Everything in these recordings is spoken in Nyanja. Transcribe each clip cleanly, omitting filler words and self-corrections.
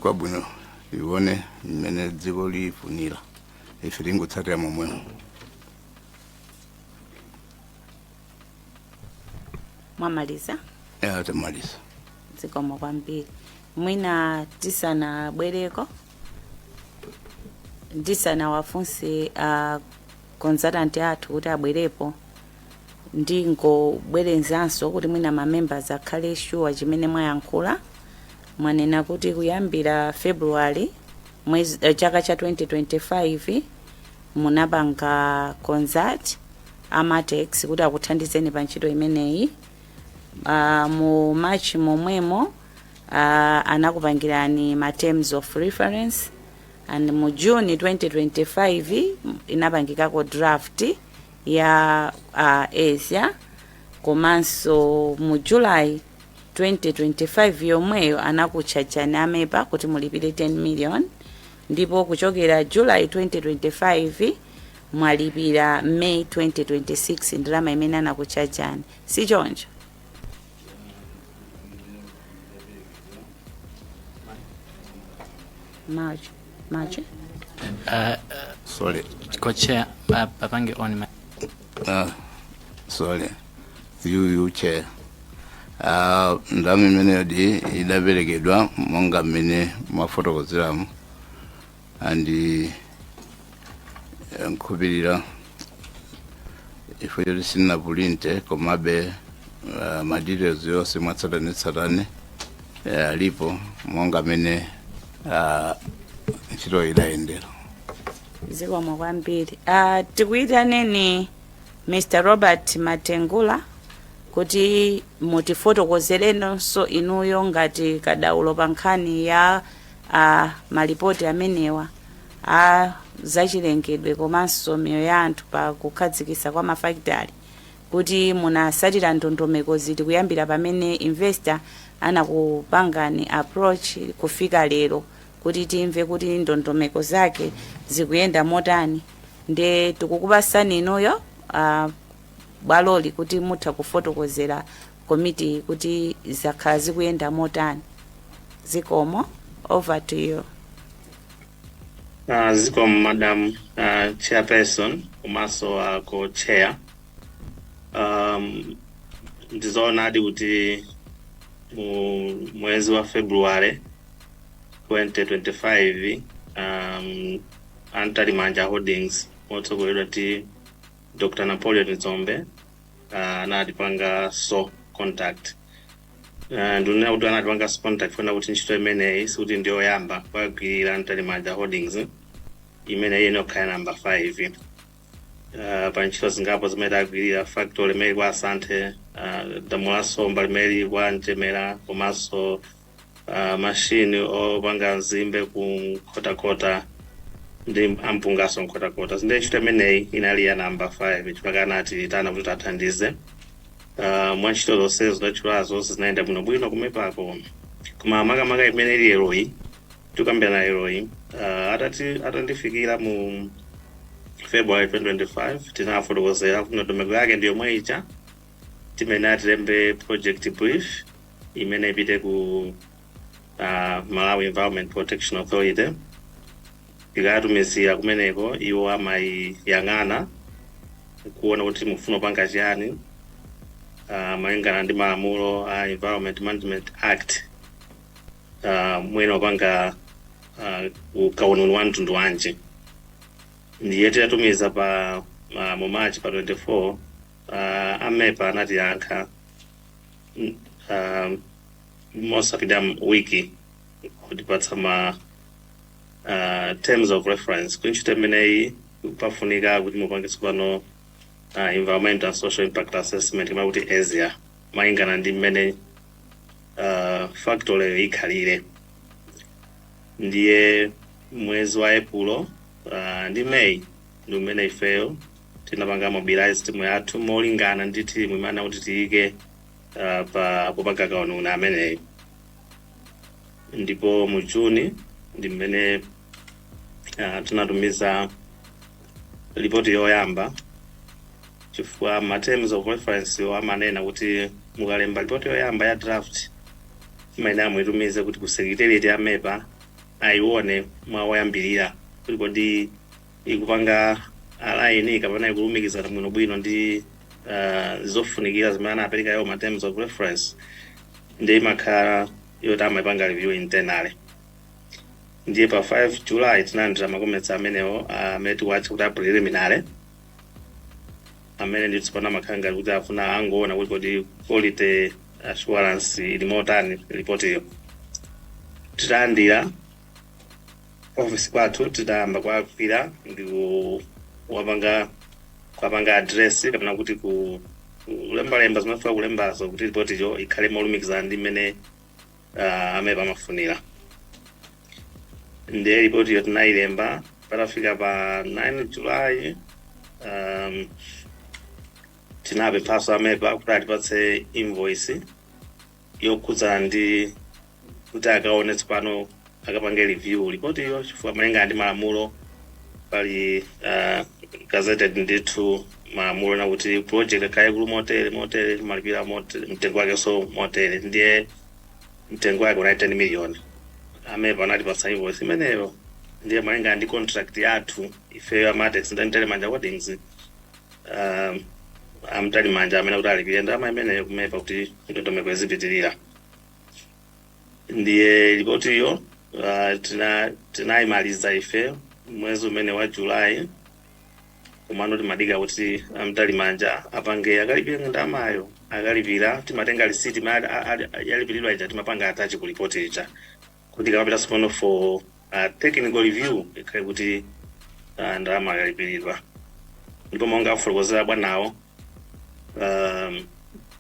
kwa bwino ione imene dziko lifunira ife tingotsatira momwemo. Mwamaliza? Tamaliza. Zikomo kwambiri. Mwina tisanabwereko wafunse consultant athu kuti abwerepo ndingobwerenzanso kuti mwina mamembers akhale sure chimene mwayankhula. Mwanena kuti kuyambira February chaka cha 2025 munapanga concert Amatex kuti akuthandizeni pa ntchito imeneyi. Mu March momwemo anakupangirani ma terms of reference, and mu June 2025 inapangikako draft ya Asia. Komanso mu July 2025 yomweyo anakuchachani amepa kuti mulipire 10 million, ndipo kuchokera July 2025 mwalipira May 2026 ndalama imene anakuchachani. Si choncho? March. Sorry. Co-chair, Papange on my. Sorry. You chair. Ndami imene di idaberekedwa monga mmene mwafotokozeramu andi nkubirira ifo yoli sina bulinte komabe madetails yose mwatsatane alipo monga mmene ntchito idayendera. Zikomo kwambiri. Tikuyitaneni Mr. Robert Matengula kuti mutifotokozerenso inuyo ngati kadaulo pa nkhani ya malipoti amenewa zachilengedwe komanso miyoyo ya anthu pa kukhazikitsa kwa mafakitali, kuti munasatira ndondomeko ziti kuyambira pamene investor anakupangani approach kufika lero, kuti timve kuti ndondomeko zake zikuyenda motani. Nde tikukupasani inuyo bwaloli kuti mutha kufotokozera komiti kuti zakhala zikuyenda motani. Zikomo, over to you. Zikomo Madam Chairperson komanso co-chair. Ndizoonadi kuti mwezi wa February 2025 Antalimanja Holdings motsogoleredwa ndi Dr. Napoleon Nzombe anatipanga so contact. Ndunena kuti anatipanga so contact funa kuti ntchito imeneyi sikuti ndiyoyamba kwagwirira Antalimanja Holdings imeneyi inokhala number 5. Pa ntchito zingapo zimene agwirira factory imene kwa Asante, damu la Somba limene kwa Njemera, komanso machine opanga nzimbe ku Kotakota ndi ampungaso Kotakota. Zinde ntchito imeneyi inali ya number 5 chifukwa anati tana kuti tathandize. Mwa ntchito zonse zinachulazo zinaenda bwinobwino kumepako. Koma makamaka imene ili eroyi tukambirana eroyi atandifikira mu February 2025 tinafotokozera kuti ndondomeko yake ndiyo mweyicha timene atilembe project brief imene ipite ku Malawi Environment Protection Authority. Ikatumizira kumeneko iwo amayang'ana kuona kuti mufuna panga chiyani malingana ndi malamulo a Environment Management Act mwene wapanga ukaununi wa mtundu wanji. Ndiye tiyatumiza pa mu March pa 24 amepa anatiyankha mosapita wiki kutipatsa ma terms of reference kuntchito imeneyi pafunika kuti mupangitse pano environmental and social impact assessment kama kuti Asia malingana ndi mmene factory ikhalire. Ndiye mwezi wa April ndi May ndi umene ifeyo tinapanga mobilize timu yathu molingana ndi timu imene kuti tiyike pa kupanga kaununi ameneyi. Ndipo mu June ndi mmene tinatumiza ripoti yoyamba chifukwa ma terms of reference amanena kuti mukalemba ripoti yoyamba ya draft imene amuyitumize kuti ku secretariat amepa aione mwawoyambirira kuti kodi ikupanga alaini kapena ikulumikizana bwinobwino ndi zofunikira zimene anapereka yo ma terms of reference ndi imakhala yoti amaipanga review internally. Ndiye pa 5 July tinalandira makomenti amenewo amene tikuwatcha kuti preliminary amene ndi tsopano makhala ngati kuti afuna angoona kuti kodi quality assurance ili motani report iyo. Titalandira office kwathu titayamba kwakwira ndi kwapanga address kapena kuti kulembalemba zimafika kulembazo kuti report iyo ikhale molumikizana ndi mmene amepa amafunira. Ndiye report iyo tinayilemba patafika pa 9 July tinapemphanso amepa kuti atipatse invoice yokhudzana ndi kuti akaone tsopano akapange review report iyo chifukwa malinga ndi malamulo pali gazetted ndithu malamulo na kuti project kaya kulu motere malipira mtengo wake so motere ndiye mtengo wake una 10 million. Amepa anatipatsa invoice imeneyo ndiye malinga ndi contract yathu ifeyo Amatex ndi Mtalimanja Holdings Mtalimanja amene kuti alipire ndalama imeneyo kumepa kuti ndondomeko izipitirira. Ndiye ripoti iyo tinayimaliza ife mwezi umene wa July kumano timadika kuti Mtalimanja apange akalipire ndalamayo akalipira timatenga receipt yalipiridwa ija timapanga attach ku report ija kuti kapita sono for technical review ikhale kuti ndalama yalipiridwa. Ndipo monga afotokozera bwanawo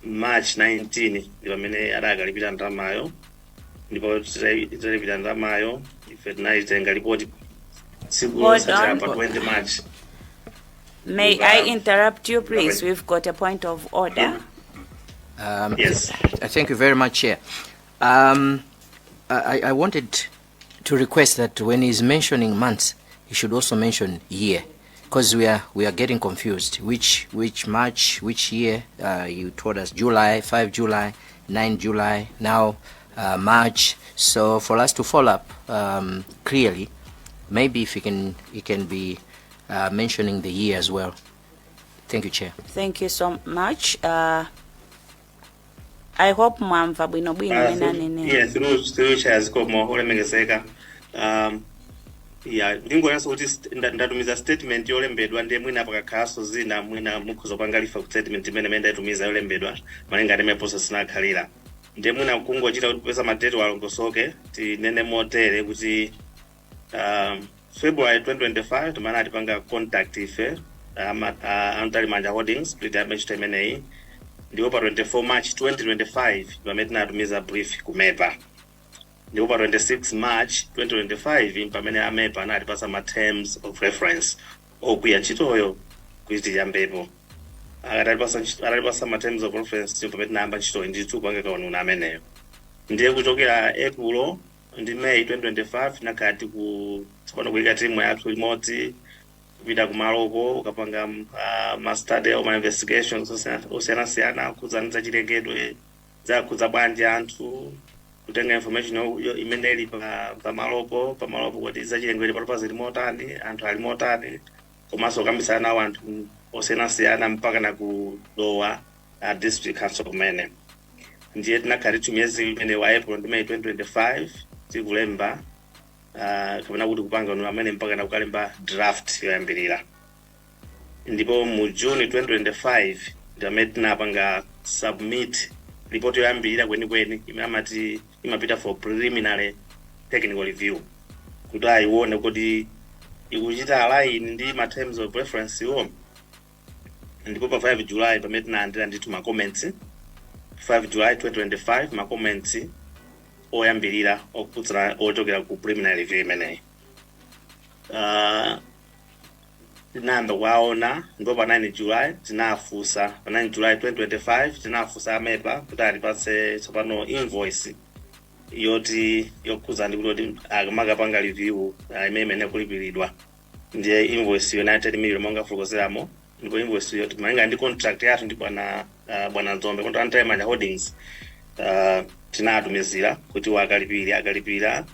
March 19 ndi pamene adakalipira ndalamayo ndipo titalipira ndalamayo ife tinayitenga report tsiku losachera pa 20 March. May I interrupt you, please? We've got a point of order. Yes. Thank you very much, Chair. I wanted to request that when he's mentioning months, he should also mention year, because we are getting confused. Which March, which year? You told us July, 5 July, 9 July, now March. So for us to follow up clearly, maybe if he can be mentioning the year as well. Thank you, Chair. Thank you so much. I hope mwamva bwinobwino mena nene. Yes, through chairs komo olemegezeka. Ndingoyanso kuti ndatumiza statement yolembedwa ndiye mwina pakakhaso zina mwina mukhoza kupangalifa ku statement imene ndatumiza yolembedwa malinga ndi process nakhalira. Ndiye mwina kungochita kuti pesa madate walongosoke tinene motere kuti February 2025 tumana atipanga contact ife Mtalimanja Holdings split amechita imeneyi. Ndipo pa 24 March 2025 pamene tinatumiza brief kumepa. Ndipo pa 26 March 2025 pamene amepa anatipasa ma terms of reference okuya ntchitoyo kuti yambepo. Atatipasa ma terms of reference pamene tinayamba ntchitoyo ndithu kupanga kaununa ameneyo. Ndiye kuchokera April ndi May 2025 nakati tsopano kuyika timu yathu imodzi kupita kumaloko ukapanga ma study or ma investigations osiyana kuzaniza chilengedwe zakudza bwanji anthu kutenga information imene ili pa malopo kuti za chilengedwe palopa zili motani anthu ali motani komanso kukambisana nawo anthu osiyana mpaka na kulowa district council kumene. Ndiye tinakhala tumiyezi imene wa April ndi May 2025 tikulemba kapena kuti kupanga uno amene mpaka na kukalemba draft yoyambirira. Ndipo mu June 2025 ndamene tinapanga submit report yoyambirira kwenikweni imene amati imapita for preliminary technical review kuti ayione kuti ikuchita align ndi ma terms of reference iwo. Ndipo pa 5 July pamene tinalandira ndithu ma comments 5 July 2025 ma comments oyambirira okutsira ochokera ku preliminary review imeneyi. Tinayamba kuwaona ndipo pa 9 July tinafunsa pa 9 July 2025 tinafunsa amepa kuti atipatse tsopano invoice yoti yokhudza ndi kuti akamapanga review imene kulipiridwa. Ndiye invoice yo 90 million monga fotokozeramo ndipo invoice yo malinga ndi contract yathu ndi bwana Nzombe kontra Mtalimanja Holdings tinatumizira kuti akalipira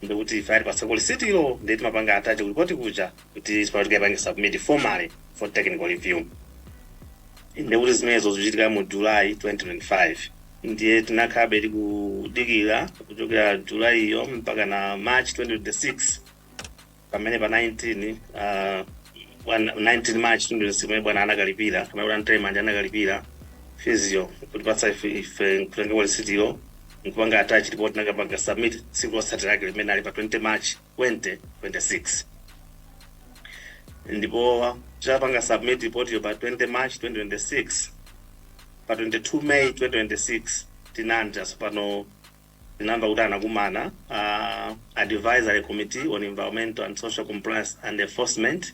ndikuti ife ali pasakoli sitilo ndi timapanga atache kulipoti kuja kuti tipatukepange submit formally for technical review. Ndikuti zimenezo zichitika mu July 2025. Ndiye tinakhabe tikudikira kuchokera July iyo mpaka na March 2026 pamene pa 19 March 2026 bwana anakalipira kama ula ntema ndi anakalipira fizio kuti patsa ife kutenge wali sitilo nkupanga attach report nakapanga submit siku losatira limene ali pa 20 March 2026. Ndipo chapanga submit report yo pa 20 March 2026. Pa 22 May 2026 tinanja pano tinamba kuti anakumana advisory committee on environmental and social compliance and enforcement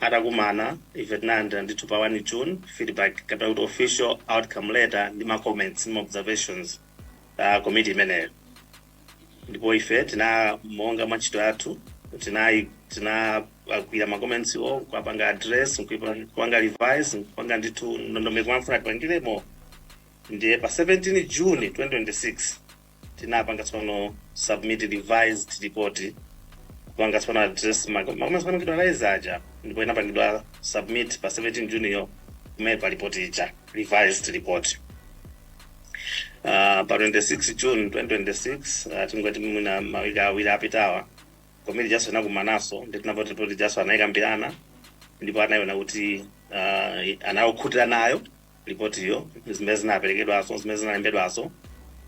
atakumana ife tinanja ndithu pa 1 June feedback kapena kuti official outcome letter ndi ma comments ndi observations committee imeneyo. Ndipo ife monga machito athu kuira ma comments o kupanga address kupanga revise kupanga ndithu ndondomeko mafuna tipangiremo. Ndiye pa 17 June 2026 tinapanga tsono submit revised report kupanga tsono address ma comments panokidwa laizaja ndipo inapangidwa submit pa 17 June yo kumene report ija revised report. Pa 26 June 2026 tingoti muna mawika awiri apitawa komiti jaso inakumanaso ndi tinapoti report jaso anayikambirana ndipo anayiona kuti anaokhutira nayo report iyo zimene zinaperekedwaso zimene zinalembedwaso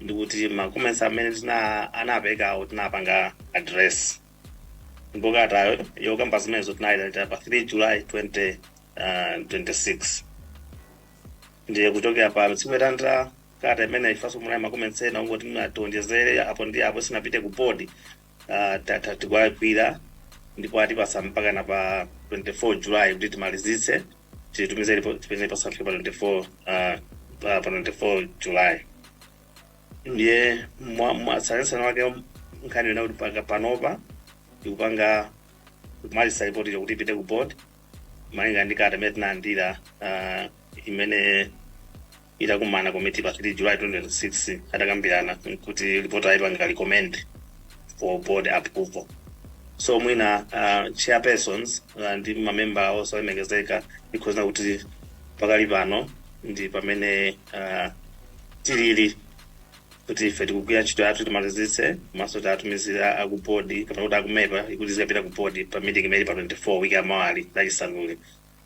ndikuti ma comments amene anaperekawo tinapanga address. Ndipo katayo yokamba zimenezo tinayileta pa 3 July 2026. Ndiye kuchokera pa tsiku latandatu kata imene ifaso muna ma comments ena ngoti mnatonjezere apo ndi apo sinapite ku board tikwakwira ndipo atipasa mpaka na pa 24 July kuti timalizitse titumize report tipene pa 24 July. Ndiye mwasayansa wake nkhani yona kuti panga panopa ikupanga kumalisa report iyo kuti ipite ku board malinga ndi kata imene tinandira imene itakumana committee pa 3 July 2026 atakambirana kuti report ayipanga recommend for board approval. So mwina chairpersons ndi mamember also olemegezeka because na kuti pakali pano ndi pamene tilili kuti ife tikugwira ntchito yathu timalizitse maso tatumizira aku board kapena kuti akumepa ikuti zikapita ku board pa meeting imene pa 24 wiki amawali lachisanuli.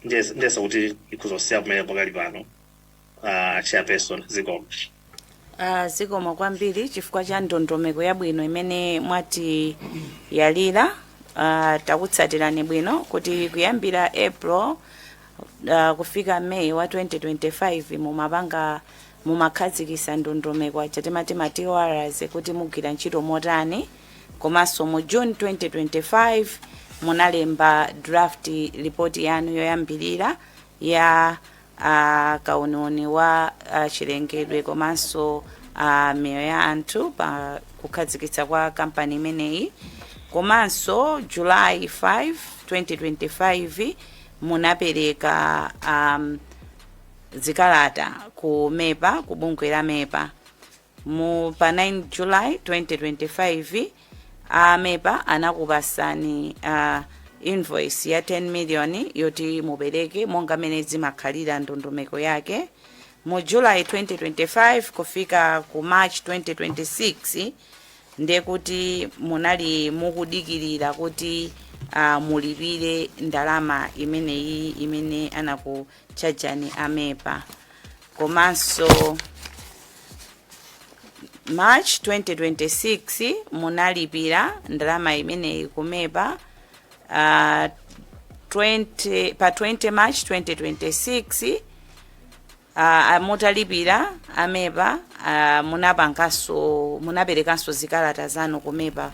Ndiyesa kuti ikuzosiya kumene pakali pano chairperson zikomo. Zikomo kwambiri chifukwa cha ndondomeko yabwino imene mwati yalira. Takutsatirani bwino kuti kuyambira April kufika May wa 2025 mumakhazikisa ndondomeko achatimati TORs kuti mugwira ntchito motani. Komanso mu June 2025 munalemba draft report yanu yoyambirira ya kaununi wa chilengedwe komanso miyo ya anthu pa kukhazikitsa kwa kampani imeneyi. Komanso July 5, 2025 munapereka zikalata ku MEPA, ku bungwe la MEPA. Pa 9 July 2025 MEPA anakupasani invoice ya 10 million yoti mubereke monga mene zimakhalira ndondomeko yake. Mu July 2025 kufika ku March 2026 ndiye kuti munali mukudikirira kuti mulipire ndalama imeneyi imene anakuchajani MEPA. Komanso March 2026 munalipira ndalama imeneyi ku MEPA. Pa 20 March 2026 mutalipira MEPA munaperekanso zikalata zanu ku MEPA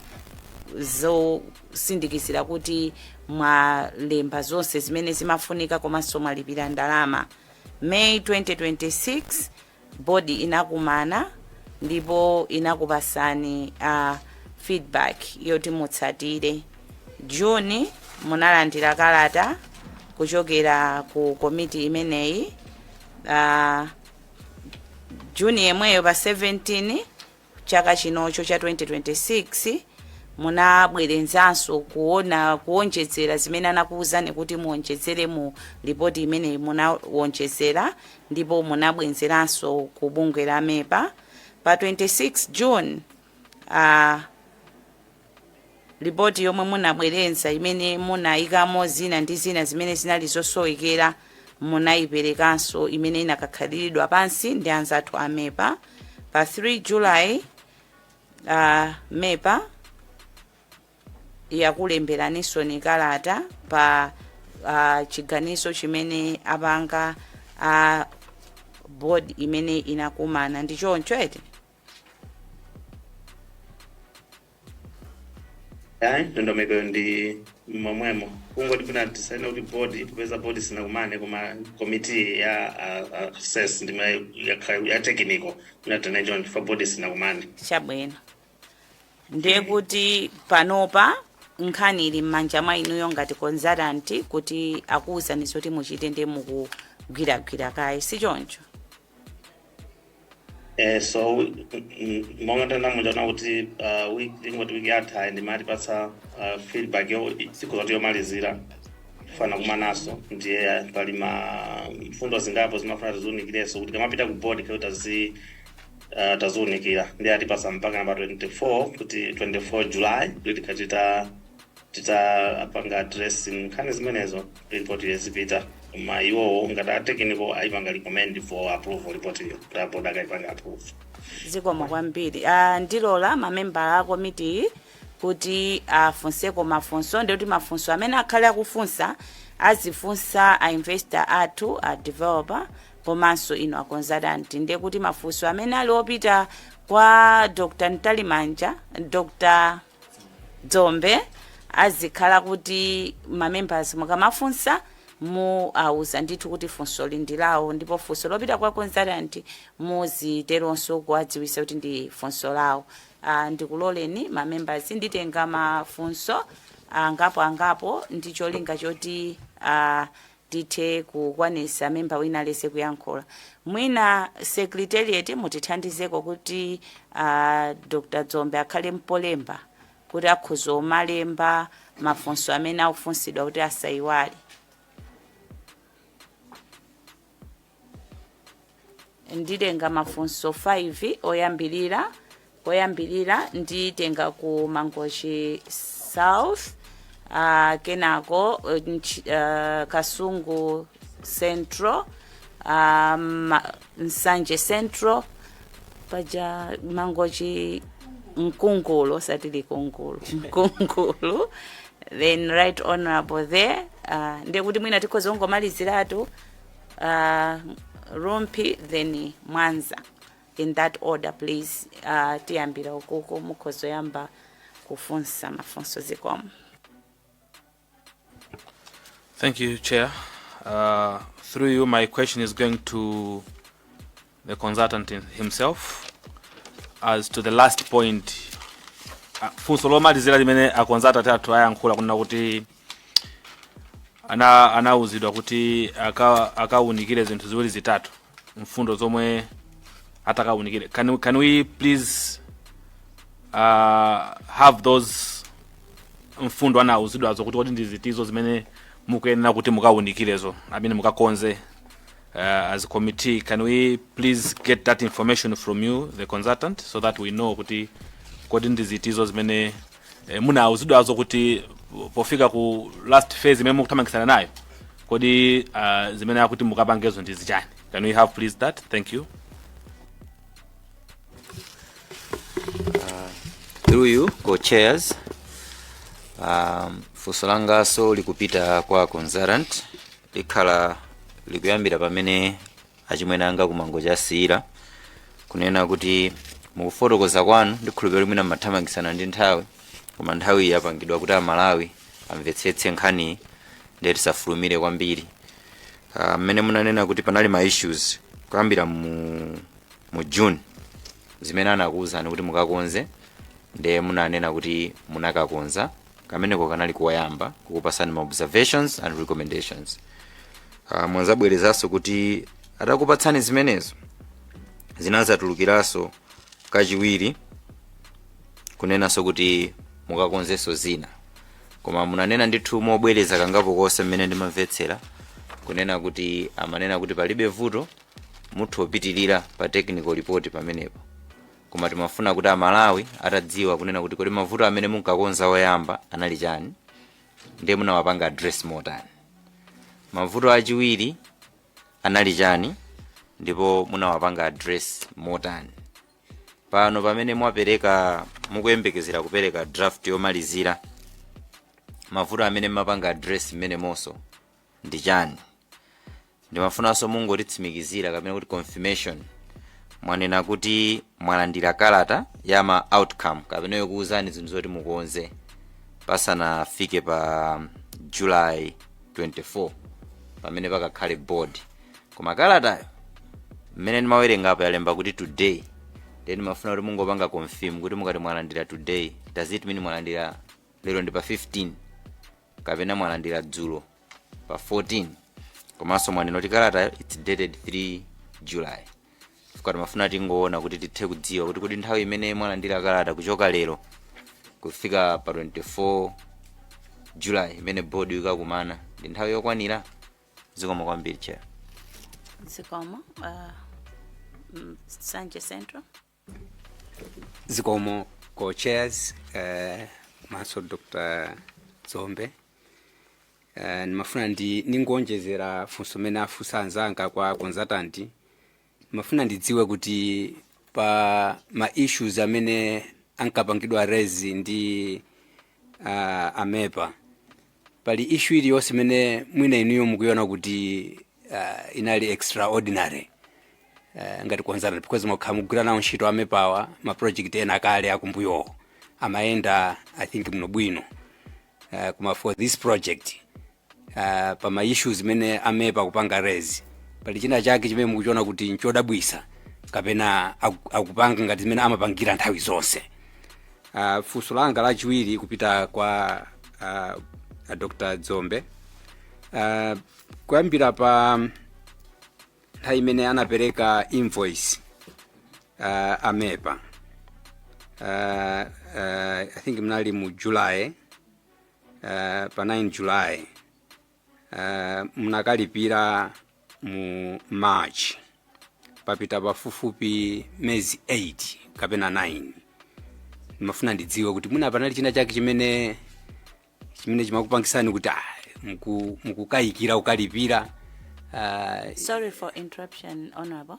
zosindikizira kuti mwalemba zonse zimene zimafunika komanso mwalipira ndalama. May 2026 body inakumana ndipo inakupasani feedback yoti mutsatire. June munalandira kalata kuchokera ku komiti imeneyi. June yemweyo pa 17 chaka chinocho cha 2026 munabwerenzanso kuonjezera zimene anakuwuzani kuti muonjezere mu ripoti imene munawonjezera ndipo munabwenzeranso ku bungwe la MEPA pa 26 June. Ripoti yomwe munabwerenza imene munayikamo zina ndi zina zimene zinali zosowekera munayiperekanso imene inakakhaliridwa pansi ndi anzathu a MEPA pa 3 July. MEPA yakulemberaninso ni kalata pa chiganizo chimene apanga board imene inakumana ndi choncho ete. Ndondomeko ndi momwemo kungoti kuna tisaina kuti board tipeza board sinakumane kuma committee ya assess ndima ya technical kuna tena John for board sinakumane chabwino ndiye kuti panopa nkhani ili m'manja mwa inuyo ngati consultant kuti akuwuzani zoti muchite ndi mukugwiragwira kaye si choncho. So monga tena mujana kuti ingoti wiki yatha ndimati patsa feedback yo siku zoti yomalizira fana kumanaso ndiye pali mfundo zingapo zimafuna tizuunikireso kuti kamapita ku board kayo tazuunikira ndiye atipasa mpaka namba 24 kuti 24 July kuti tikachita apanga addressing nkhani zimenezo report yezipita ma iwo ngata technical aipanga recommend for approval report yo kuti board akaipanga approve. Zikomo kwambiri. Ndilola mamembala a committee kuti afunseko mafunso ndi kuti mafunso amene akhale akufunsa azifunsa a investor athu a developer komanso ino a consultant ndiye kuti mafunso amene ali opita kwa Dr. Ntalimanja Dr. Dzombe azikhala kuti mamembers mukamafunsa mu auza ndithu kuti funso lindilawo ndipo funso lopita kwa consultant muziteronso kuwadziwisa kuti ndi funso lawo. Ndikuloleni mamembers nditenga mafunso angapo ndi cholinga choti tithe kukwanisa memba wina lese kuyankhula. Mwina secretariat mutithandizeko kuti Dr. Dzombe akhale mpolemba kuti akhuza omalemba mafunso amene akufunsidwa kuti asayiwale. Nditenga mafunso 5 oyambirira nditenga ku Mangochi South, kenako Kasungu Central, Nsanje Central, paja Mangochi Mkungulu, satili Kungulu, Mkungulu, then Right Honorable there, ndiye kuti mwina tikhoza ungomaliziratu Rumpi then Mwanza. In that order, please. Tiyambira ukuko mukhozo yamba kufunsa mafunso zikomo. Thank you, Chair. Through you, my question is going to the consultant himself. As to the last point, funso lomalizira limene a consultant athu ayankhula kunena kuti anauzidwa kuti akaunikire zinthu ziwiri zitatu mfundo zomwe atakaunikire. Can we please have those mfundo anauzidwazo kuti ndi zitizo zimene mukuyenera kuti mukaunikirezo amene mukakonze as a committee? Can we please get that information from you, the consultant, so that we know kuti ndi zitizo zimene munauzidwazo kuti pofika ku last phase imene mukuthamangisana nayo kodi zimene akuti mukapangezo ndi zichani? Can we have please that? Thank you. Through you, co-chairs, funso langaso likupita kwa consultant likhala likuyambira pamene achimwene anga ku Mangochi asiyira kunena kuti mukufotokoza kwanu ndikhulupirira mwina mmathamangisana ndi nthawi koma nthawi yapangidwa kuti Amalawi amvetsetse nkhani ndiye tisafulumire kwambiri. Mmene munanena kuti panali ma issues kuyambira mu June zimene anakuwuzani kuti mukakonze ndiye munanena kuti munakakonza kameneko kanali koyamba kukupasani ma observations and recommendations. Mwazabwerezaso kuti atakupatsani zimenezo zinazatulukiranso kachiwiri kunenaso kuti mukakonzenso zina, koma munanena ndithu mobwereza kangapo konse mmene ndimamvetsera kunena kuti amanena kuti palibe vuto muthu opitirira pa technical report pamenepo, koma timafuna kuti amalawi atadziwa kunena kuti kodi mavuto amene munkakonza oyamba anali chani ndiye munawapanga address motani, mavuto achiwiri anali chani ndipo munawapanga address motani. Pano pamene mwapereka mukuyembekezera kupereka draft yomalizira, mavuto amene mapanga address mmene monso ndi chani, ndimafunanso mungotitsimikizira kapena kuti confirmation mwanena kuti mwalandira kalata ya ma outcome kapena yokuuzani zinthu zoti mukonze pasanafike pa July 24 pamene pakakhale board, koma kalatayo mmene ndimawerenga apa yalemba kuti today, then mafuna kuti mungopanga confirm kuti mukati mwalandira today, does it mean mwalandira lero ndi pa 15 kapena mwalandira dzulo pa 14, komanso mwanena kuti kalatayo it's dated 3 July. Fukati mafuna tingoona kuti tithe kudziwa kuti kodi nthawi imene mwalandira kalata kuchoka lero kufika pa 24 July imene board ikakumana ndi nthawi yokwanira. Zikomo kwambiri chair. Zikomo Sanje Central. Zikomo co-chairs maso Dr. Zombe. Nimafuna ningonjezera funso mene afusa anzanga kwa consultant. Mafuna ndidziwe kuti pa ma issues amene ankapangidwa rezi ndi amepa pali issue iliyonse imene mwina inuyo mukuiona kuti inali extraordinary ngati consultant, because mukhamugwira nawo ntchito amepawa ma project ena akale akumbuyo amaenda I think muno bwino, kuma for this project pa ma issues imene amepa kupanga rezi pali china chake chimene mukuchiona kuti nchodabwisa kapena akupanga ngati zimene amapangira nthawi zonse. Funso langa lachiwiri kupita kwa Dr. Zombe, kuyambira pa nthawi imene anapereka invoice amepa I think mnali mu July, pa 9 July mnakalipira mu March, papita pafupifupi mezi 8 kapena 9. Mafuna ndidziwe kuti muna panali china chake chimene chimakupangisani kuti mukukayikira ukalipira. Sorry for interruption, Honorable.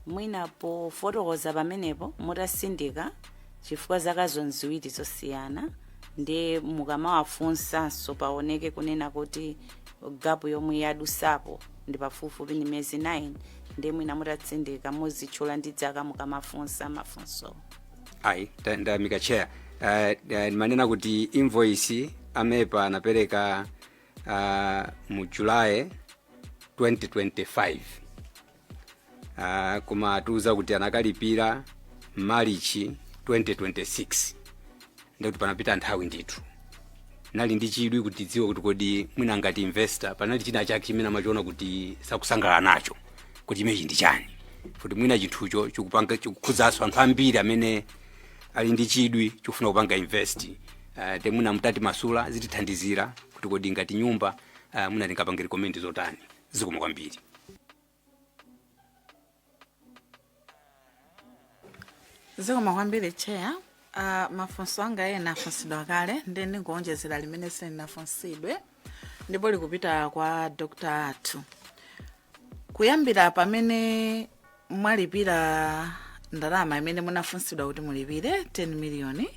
Mwina po fotokoza pamenepo mutasindika chifukwa zaka ziwiri zosiyana ndi mukamawafunsanso paoneke kunena kuti gapu yomwe yadusapo ndi pafupifupi ni mezi 9 ndi mwina mutatsindika muzitchula ndi dzaka mukamafunsa mafunso. Ayi, ndamika chair. Manena kuti invoice amepa anapereka mu July 2025. Kuma atuza kuti anakalipira March 2026. Ndikuti panapita nthawi ndithu. Nali ndi chidwi kuti dziwe kuti kodi mwina ngati investor panali china chake chimene amachiona kuti sakusangalala nacho kuti imeji ndi chani. Kuti mwina chinthucho chikupanga chikukhudzaso anthu ambiri amene ali ndi chidwi chofuna kupanga invest. Temuna mutati masula zitithandizira kuti kodi ngati nyumba mwina tingapange recommend zotani. Zikomo kwambiri. Zikomo kwambiri chair. Mafunso anga ena afunsidwa kale ndi ndingonjezera limene sinafunsidwe ndipo likupita kwa Dr. Athu. Kuyambira pamene mwalipira ndalama imene munafunsidwa kuti mulipire 10 million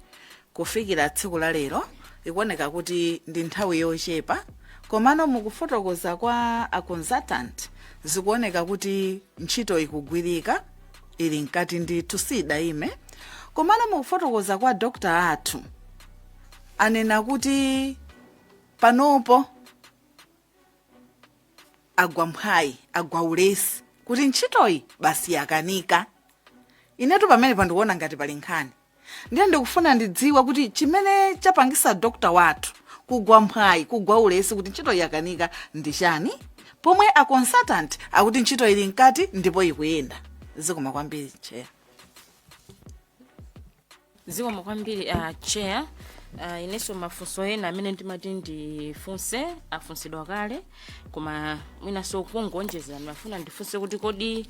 kufikira tsiku la lero ikuoneka kuti ndi nthawi yochepa, komano mukufotokoza kwa a consultant zikuoneka kuti ntchito ikugwirika ili nkati ndi tusida ime, komano mukufotokoza kwa Dr. Athu anena kuti panopo agwa mphwayi agwa ulesi kuti ntchitoyi basi yakanika. Inetu pamene pandikuona ngati pali nkhani ndiye ndikufuna ndidziwa kuti chimene chapangisa Dr. wathu kugwa mphwayi kugwa ulesi kuti ntchito yakanika ndi chani, pomwe a consultant akuti ntchito ili nkati ndipo ikuyenda. Zikomo kwambiri chair. Zikomo kwambiri chair. Ineso mafunso ena amene ndimati ndifunse afunsidwa kale koma mwinaso kungonjeza ndimafuna ndifunse kuti kodi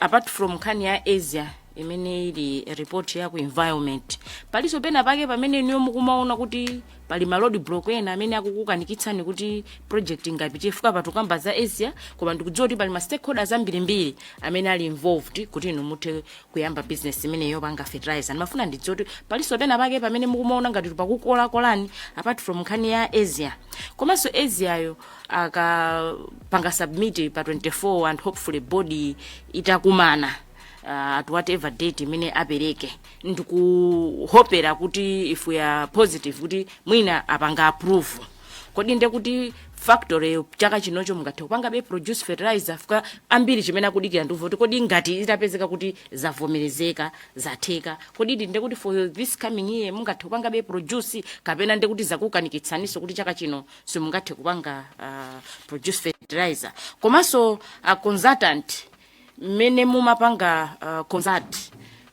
apart from nkhani ya Asia imene ili report ya ku environment paliso pena pake pamene niyo mukumaona kuti pali malodi block ena amene akukukanikitsani kuti project ingapite chifukwa patukamba za Asia koma ndikudziwa kuti pali ma stakeholders ambirimbiri amene ali involved kuti inu muthe kuyamba business imene yopanga fertilizer. Ndimafuna ndidziwe kuti paliso pena pake pamene mukumaona ngati pakukola kolani apart from nkhani ya Asia komanso Asia yo akapanga submit pa 24 and hopefully body itakumana at whatever date imene apereke ndikuhopera kuti if we are positive kuti mwina apanga approve kodi nde kuti factory chaka chinocho mungathe kupanga be produce fertilizer fuka ambiri chimene akudikira nduvo kuti kodi ngati itapezeka kuti zavomerezeka zatheka kodi nde kuti for this coming year mungathe kupanga be produce kapena nde kuti zakukanikitsaniso kuti chaka chino simungathe kupanga produce fertilizer komanso consultant mene mumapanga consult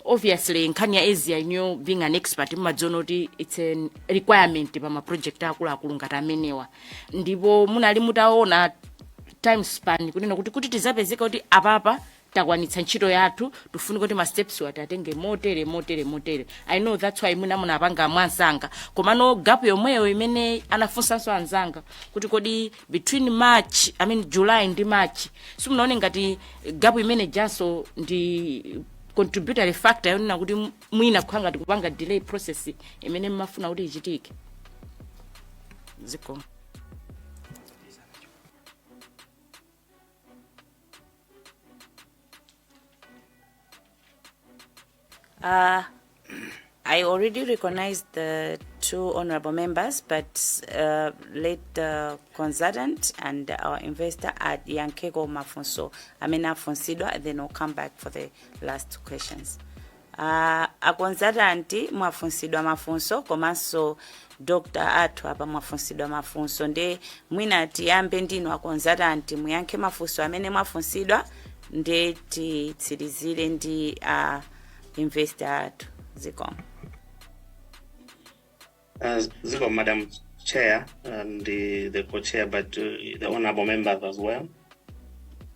obviously nkhani ya Asia inyo being an expert mumadziona kuti it's a requirement pa ma project akulu ngati amenewa ndipo munali mutaona time span kunena kuti tizapezeka kuti apapa takwanitsa ntchito yathu tufuna kuti ma steps watatenge motere. I know that's why munapanga mwansanga koma no gap yomweyo imene anafunsanso anzanga kuti kodi between July ndi March simunaone ngati gap imene janso ndi contributory factor yonena kuti mwina kukhanga tikupanga delay process imene mmafuna kuti ichitike ziko. I already recognized the two honorable members, but let the consultant and our investor at Yankego Mafunso, Amena Fonsidwa, and then we'll come back for the last questions. A consultant Mafunsidwa Mafunso, komanso Dr. Atu apa Mafunsidwa Mafunso, nde mwina tiyambe ndino a consultant muyanke mafunso amene mafunsidwa nde titsirizire ndi investor atu ziko. Ziko, Madam Chair and the co-chair, but the honorable members as well.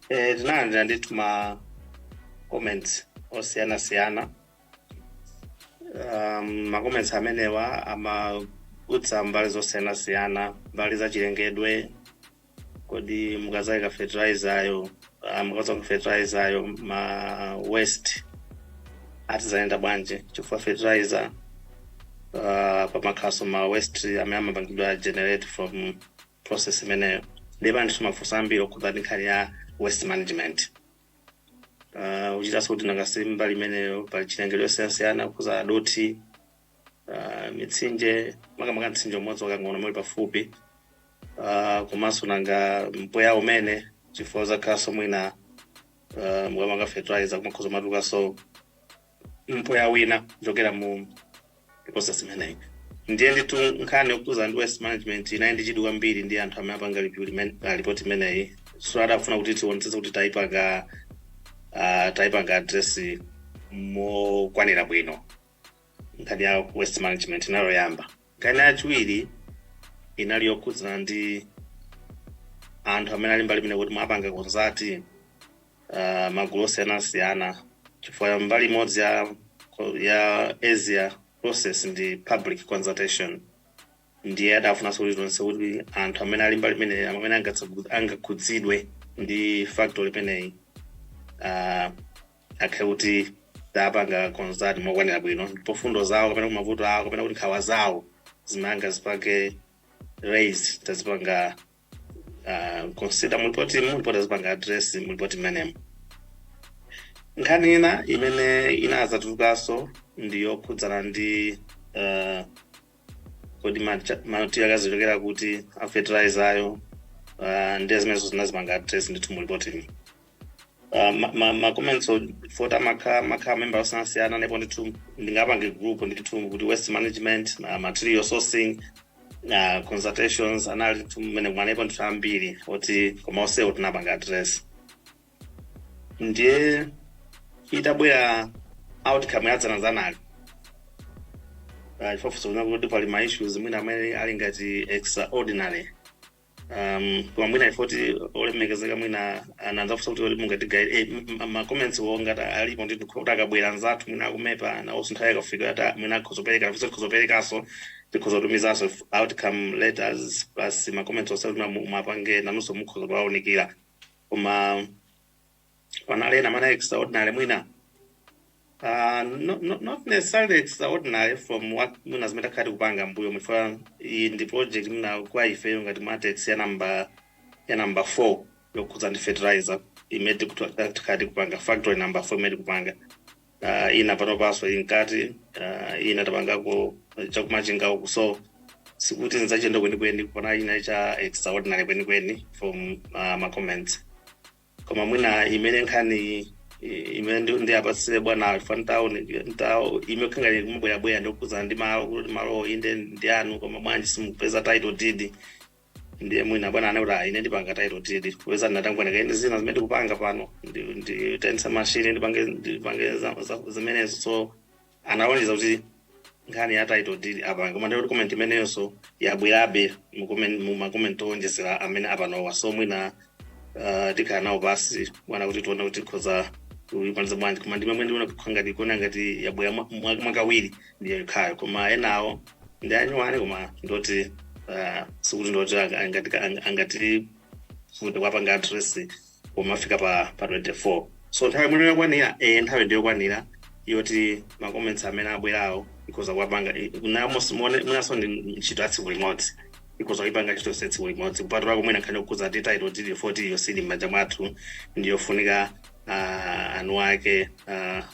Tinaanza nditu ma comments osiana. Ma comments amenewa ama utsa mbali zosiana mbali za chilengedwe kodi mukazalika fertilizer yo mukazalika fertilizer yo ma waste atizaenda bwanje chifukwa fertilizer pamakhaso ma waste amapangidwa generate from process imeneyo ndipo anthu mafunso ambiri okhudzana nkhani ya waste management uchitaso kuti nangasi mbali imeneyo pali chilengedwe yosiyana kukhuza adoti mitsinje makamaka mtsinje umodzi wakang'ono muli pafupi komanso nanga mpweya umene chifukwa zakhaso mwina mukamanga fertilizer kumakhuza matukaso mpweya wina kuchokera mu process imeneyi ndiye nditu nkhani yokuza ndi waste management inayi ndi chidwi kwambiri ndi anthu amene apanga report imeneyi so adafuna kuti tionetsetse kuti taipanga address mokwanira bwino nkhani ya waste management inaloyamba. Nkhani yachiwiri inali yokuza ndi anthu amene ali mbali imene kuti mwapanga konzati magulu osiyanasiyana chifukwa mbali imodzi ya Asia process ndi public consultation ndiye adafuna kuti tonse kuti anthu amene ali mbali imene amene angakhudzidwe ndi factory imeneyi akhe kuti tapanga consult mokwanira bwino ndipo fundo zawo kapena kumavuto awo kapena kuti nkhawa zawo zimanga zipake raise tazipanga consider mulipoti azipanga address mulipoti imenemo. Nkhani ina imene inazatulukaso ndiyo khudzana ndi kodi matiyo akazichokera kuti fertilizer ayo ndi zimene zinazipanga address ndithu mulipoti ma comments fota makha members osiyana ndipo ndithu ndingapange group ndithu kuti waste management material sourcing consultations anali tumene mwanepo ndithu ambiri kuti koma onsewo tinapanga address ndiye itabwera outcome yadzanazanali chifafuso kuna kuti pali ma issues mwina amene ali ngati extraordinary koma mwina ifoti olemekezeka mwina ananzafusa kuti mungati guide ma comments ngati alipo ndi kuti akabwera nzathu mwina akumepa na oso nthawi ikafika ata mwina akhozopereka nafuso tikhozoperekaso tikhozotumizaso outcome letters plus ma comments onse kuti muapange nanunso mukhozopawaunikira koma panalena mana extraordinary mwina not necessarily extraordinary from what mwina zimene takhati kupanga mbuyo mwifa iyi ndi project mwina kwa ifeyo ngati matex ya number 4 yokhudza ndi fertilizer imene takhati kupanga factory number 4 imene kupanga ina panopaso inkati ina tapangako chakumachingawo so sikuti nzachenda kwenikweni kupana ina cha extraordinary kwenikweni from ma comments koma mwina imene nkhani imene ndi apasire bwana fantawo imekangani kumabwera ndikuza ndi malo inde ndi anu koma bwanji simupeza title deed ndiye mwina bwana anakuti ine ndipanga title deed kuweza ndinatangwana kaende zina zimene ndikupanga pano ndi tensa machine ndipange zimenezo so anaoneza kuti nkhani ya title deed apanga koma ndi comment imeneyo so yabwerabe mu comment onjesera amene apanowa so mwina tikhala nawo basi bwana kuti tiona kuti khoza kuipanza bwanji koma ndimwe ndiona kukhangati kuona ngati yabwera mwakawiri ndiye ikhayo koma enawo ndi anyuwane koma ndoti sikuti ndoti angati futi kwapanga address pomafika pa 24 so nthawi mwene yokwanira nthawi ndiyokwanira yoti ma comments amene abwerawo ikhoza kwapanga munaso ndi ntchito ya tsiku limodzi ikhoza kuipanga ntchito ya tsiku limodzi kupatula komwena nkhani yokuza ti title deed 40 yosili m'manja mwathu ndiyofunika anu ake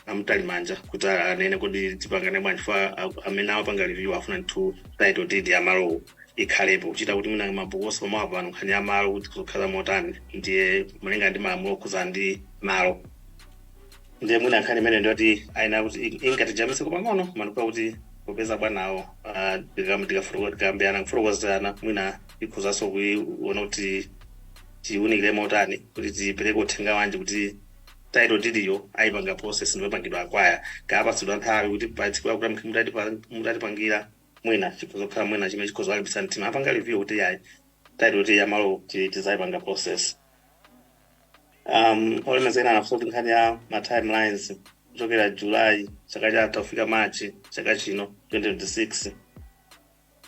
amutali manja kuti anene kuti tipangane bwanji fa amene awapanga review afuna nthu title deed ya malo ikhalepo kuchita kuti mwina mabokosi pamawa pano nkhani ya malo kuti kuzokhala motani ndiye mulinga ndi malamulo okuza ndi malo ndiye mwina nkhani imene ndiyoti ayina kuti ingatijamise kupang'ono manikuwa kuti popeza bwanawo tikambiyana kufotokozerana mwina ikhuzanso kuiona kuti tiunikire motani kuti tipereke uthenga wanji kuti title deed yo ayipanga process ndipangidwa akwaya kapatsidwa nthawi kuti patsiku kuti mutatipangira mwina chikuzokhala mwina chimene chikhozowalimbitsa mtima apanga review kuti yayi title deed ya malo tizayipanga process olemezana nafuso kuti nkhani ya ma timelines kuchokera July chaka chatha kufika March chaka chino 2026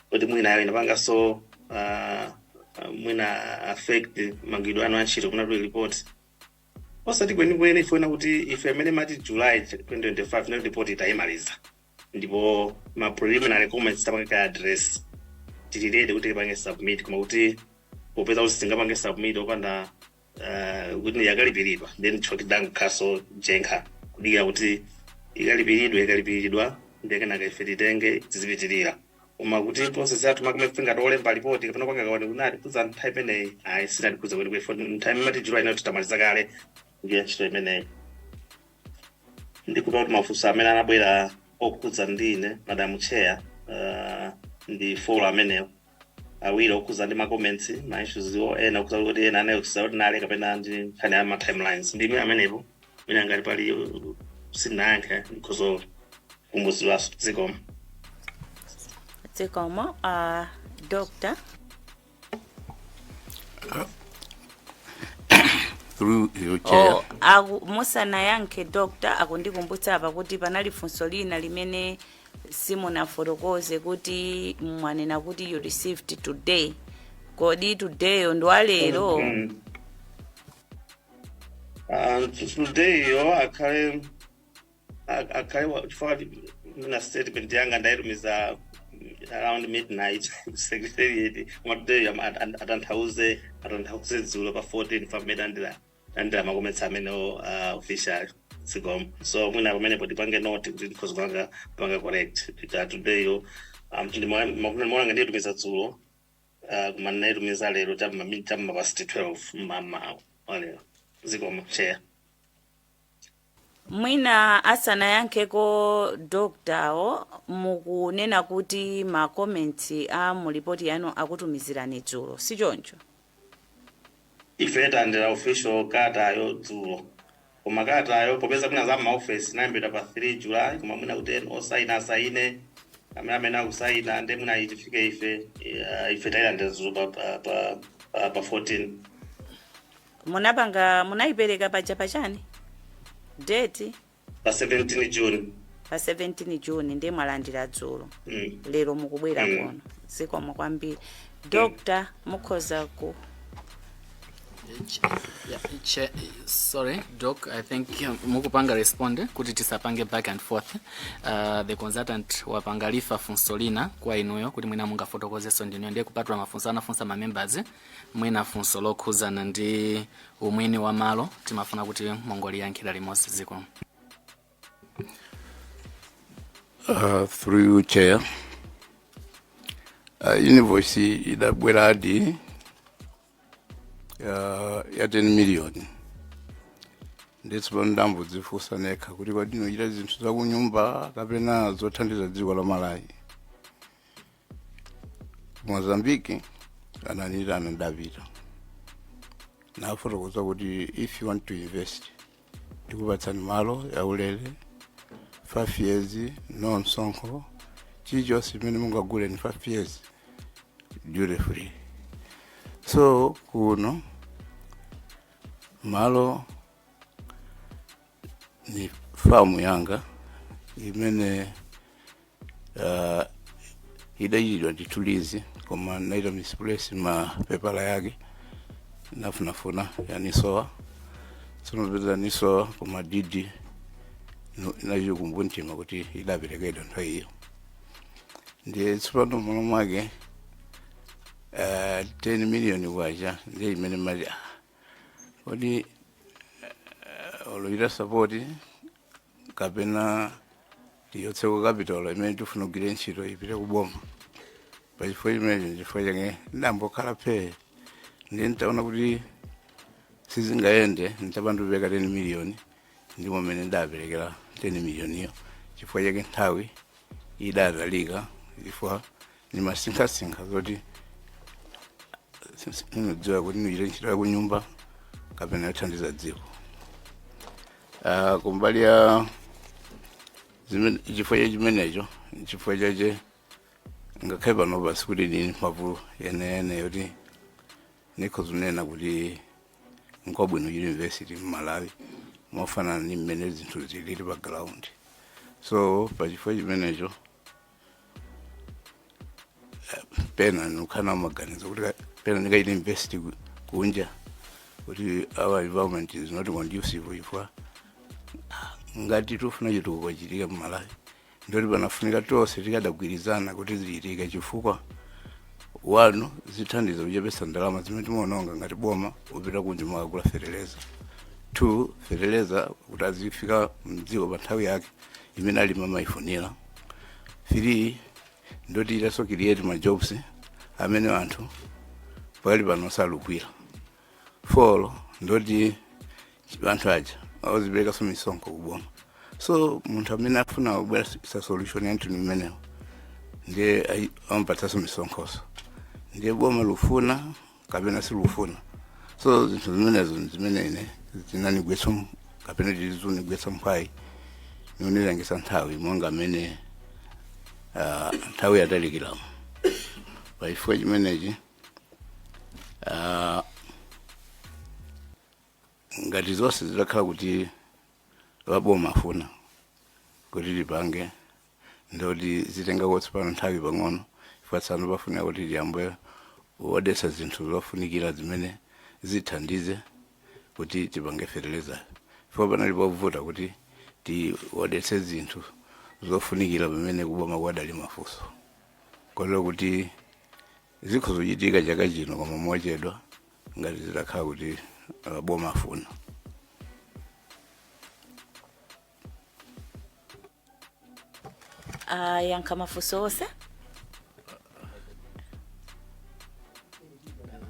kuti mwina yayo inapanga so mwina affect magwidwe anu antchito kuna report osati kwenikweni ifuna kuti ife amene mati July 2025 na report itayimaliza ndipo ma preliminary comments tapanga address tililede kuti ipange submit koma kuti popeza kuti singapange submit opanda kuti yakalipiridwa then chokidanga kaso jenka kudikira kuti ikalipiridwa ndekenaka ife titenge tizipitirira koma kuti process yathu makamefika tolemba report kapena kwakakawani kunati kuza nthawi imeneyi ayi sinatikuza kuti kwefe nthawi imati July inayo titamaliza kale ndiye ntchito imeneyi ndikupa kuti mafunso amene anabwera okuza ndine Madam Chair ndi 4 amenewo awiri okuza ndi ma comments ma issues ena okuza kuti ena anayo extraordinary kapena ndi nkhani ya ma timelines ndi mwe amenepo mwina ngati pali sinankhe because kumbuzidwaso zikomo doctor through your chair musana yankhe doctor akundikumbutsa apa kuti panali funso lina limene simunafotokoze kuti mwanena kuti you received today kodi today ndwalero today yo akhale chifukwa mina statement yanga ndairumiza around midnight secretariat today atanthauze dzulo pa 14 fameda ndila makometsa amene official sigom so mwina pamene tipange note kuti because panga correct today yo ndimona nditumiza dzulo kuma nditumiza lero chamma past 12 mama walero zikomo chair mwina asana yankheko doctor mukunena kuti ma comments a mu report yanu akutumizirani dzulo si choncho ife tandela official katayo dzulo koma katayo popeza kuna za ma office nayambira pa 3 July koma mwina kuti osaine amene akusaina ndi mwina itifike ife tailanda zulo pa 14. munayipereka pachani date Pa 17 June. pa 17 June ndiye mwalandira dzulo. Lero mukubwera kuno zikomo kwambiri. Doctor mukhoza ku Sorry, Doc, I think mukupanga responde kuti tisapange back and forth. The consultant wapangalifa funso lina kwa inuyo kuti mwina mungafotokozeso ndinu ndiye kupatula mafunso anafunsa ma members mwina funso lokhuzana ndi umwini wa malo timafuna kuti mungoliyankhira limodzi ziko. Through you, Chair. Invoice idabwera adi ya 10 million. Ndetse ndambo zifusa nekha kuti kwadino ita zinthu za kunyumba kapena zothandiza dziko la Malawi. Mozambique ananirana Davida. Nafotokoza kuti if you want to invest ndikupatsani malo ya ulele 5 years no msonkho chichonse chimene mungagule ni 5 years duty free. So kuno malo ni famu yanga imene idayidwa nditulizi koma naita misplace ma pepala yake nafunafuna yanisowa sonopeza nisowa koma didi nayo kumbuntima kuti idaperekedwa nthawi iyo. Ndiye tsopano mwana mwake 10 million kwacha ndiye imene mali kodi oloita support kapena tiyotseko capital imene tifuna kugwira ntchito ipite kuboma pachifukwa chimene chifukwa chake ndambokhala phe ndiye nitaona kuti sizingayende nitapandupeka 10 million ndimo mmene ndaperekera 10 million iyo chifukwa chake nthawi idadalika chifukwa ni masinkhasinkha zoti inodziwa kuti inochita ntchito ya kunyumba kapena yothandiza dziko. Kumbali ya chifukwa chimenecho chifukwa chache ngakhale pano basi kuti ndini mphamvu yeneyene yoti nikhozunena kuti Nkobwino University Malawi mofanana ni mmene zinthu zilili pa ground. So pachifukwa chimenecho pena nukana maganizo kuti pena ndikaita invest kunja kuti our environment is not conducive ifwa ngati tufuna chitukuko chitika mu Malawi ndoti panafunika tonse tikadagwirizana kuti zichitika chifukwa wano zithandiza kuchepesa ndalama zimene timaononga ngati boma upita kunja mwakagula fertilizer. 2 fertilizer kuti azifika mdziko pa nthawi yake imene alima maifunira. 3 ndoti itaso create ma jobs amene anthu pali pano salugwira. 4 ndoti anthu aja azibereka so misonkho kuboma. So munthu amene afuna kubwera sa solution yanthu imeneyo ndiye ampatsa so misonkhoso ndiye boma lufuna kapena silufuna. So zinthu zimene ine zinanigwetsa kapena zilizunigwetsa mphwayi nonilangisa nthawi monga amene nthawi yatalikiramo pachifukwa chimenechi ngati zonse zidakhala kuti waboma afuna kuti lipange ndoti zitenga kotsi pano nthawi pang'ono ifatsano pafunika kuti liyambe wodetsa zinthu zofunikira zimene zithandize kuti tipange fertilizer. Ifo panali povuta kuti tiwodetse zinthu zofunikira pamene kuboma kwadali mafunso kotero kuti zikhozochitika chaka chino koma mochedwa ngati zitakhala kuti boma afuna. Yankha mafunso onse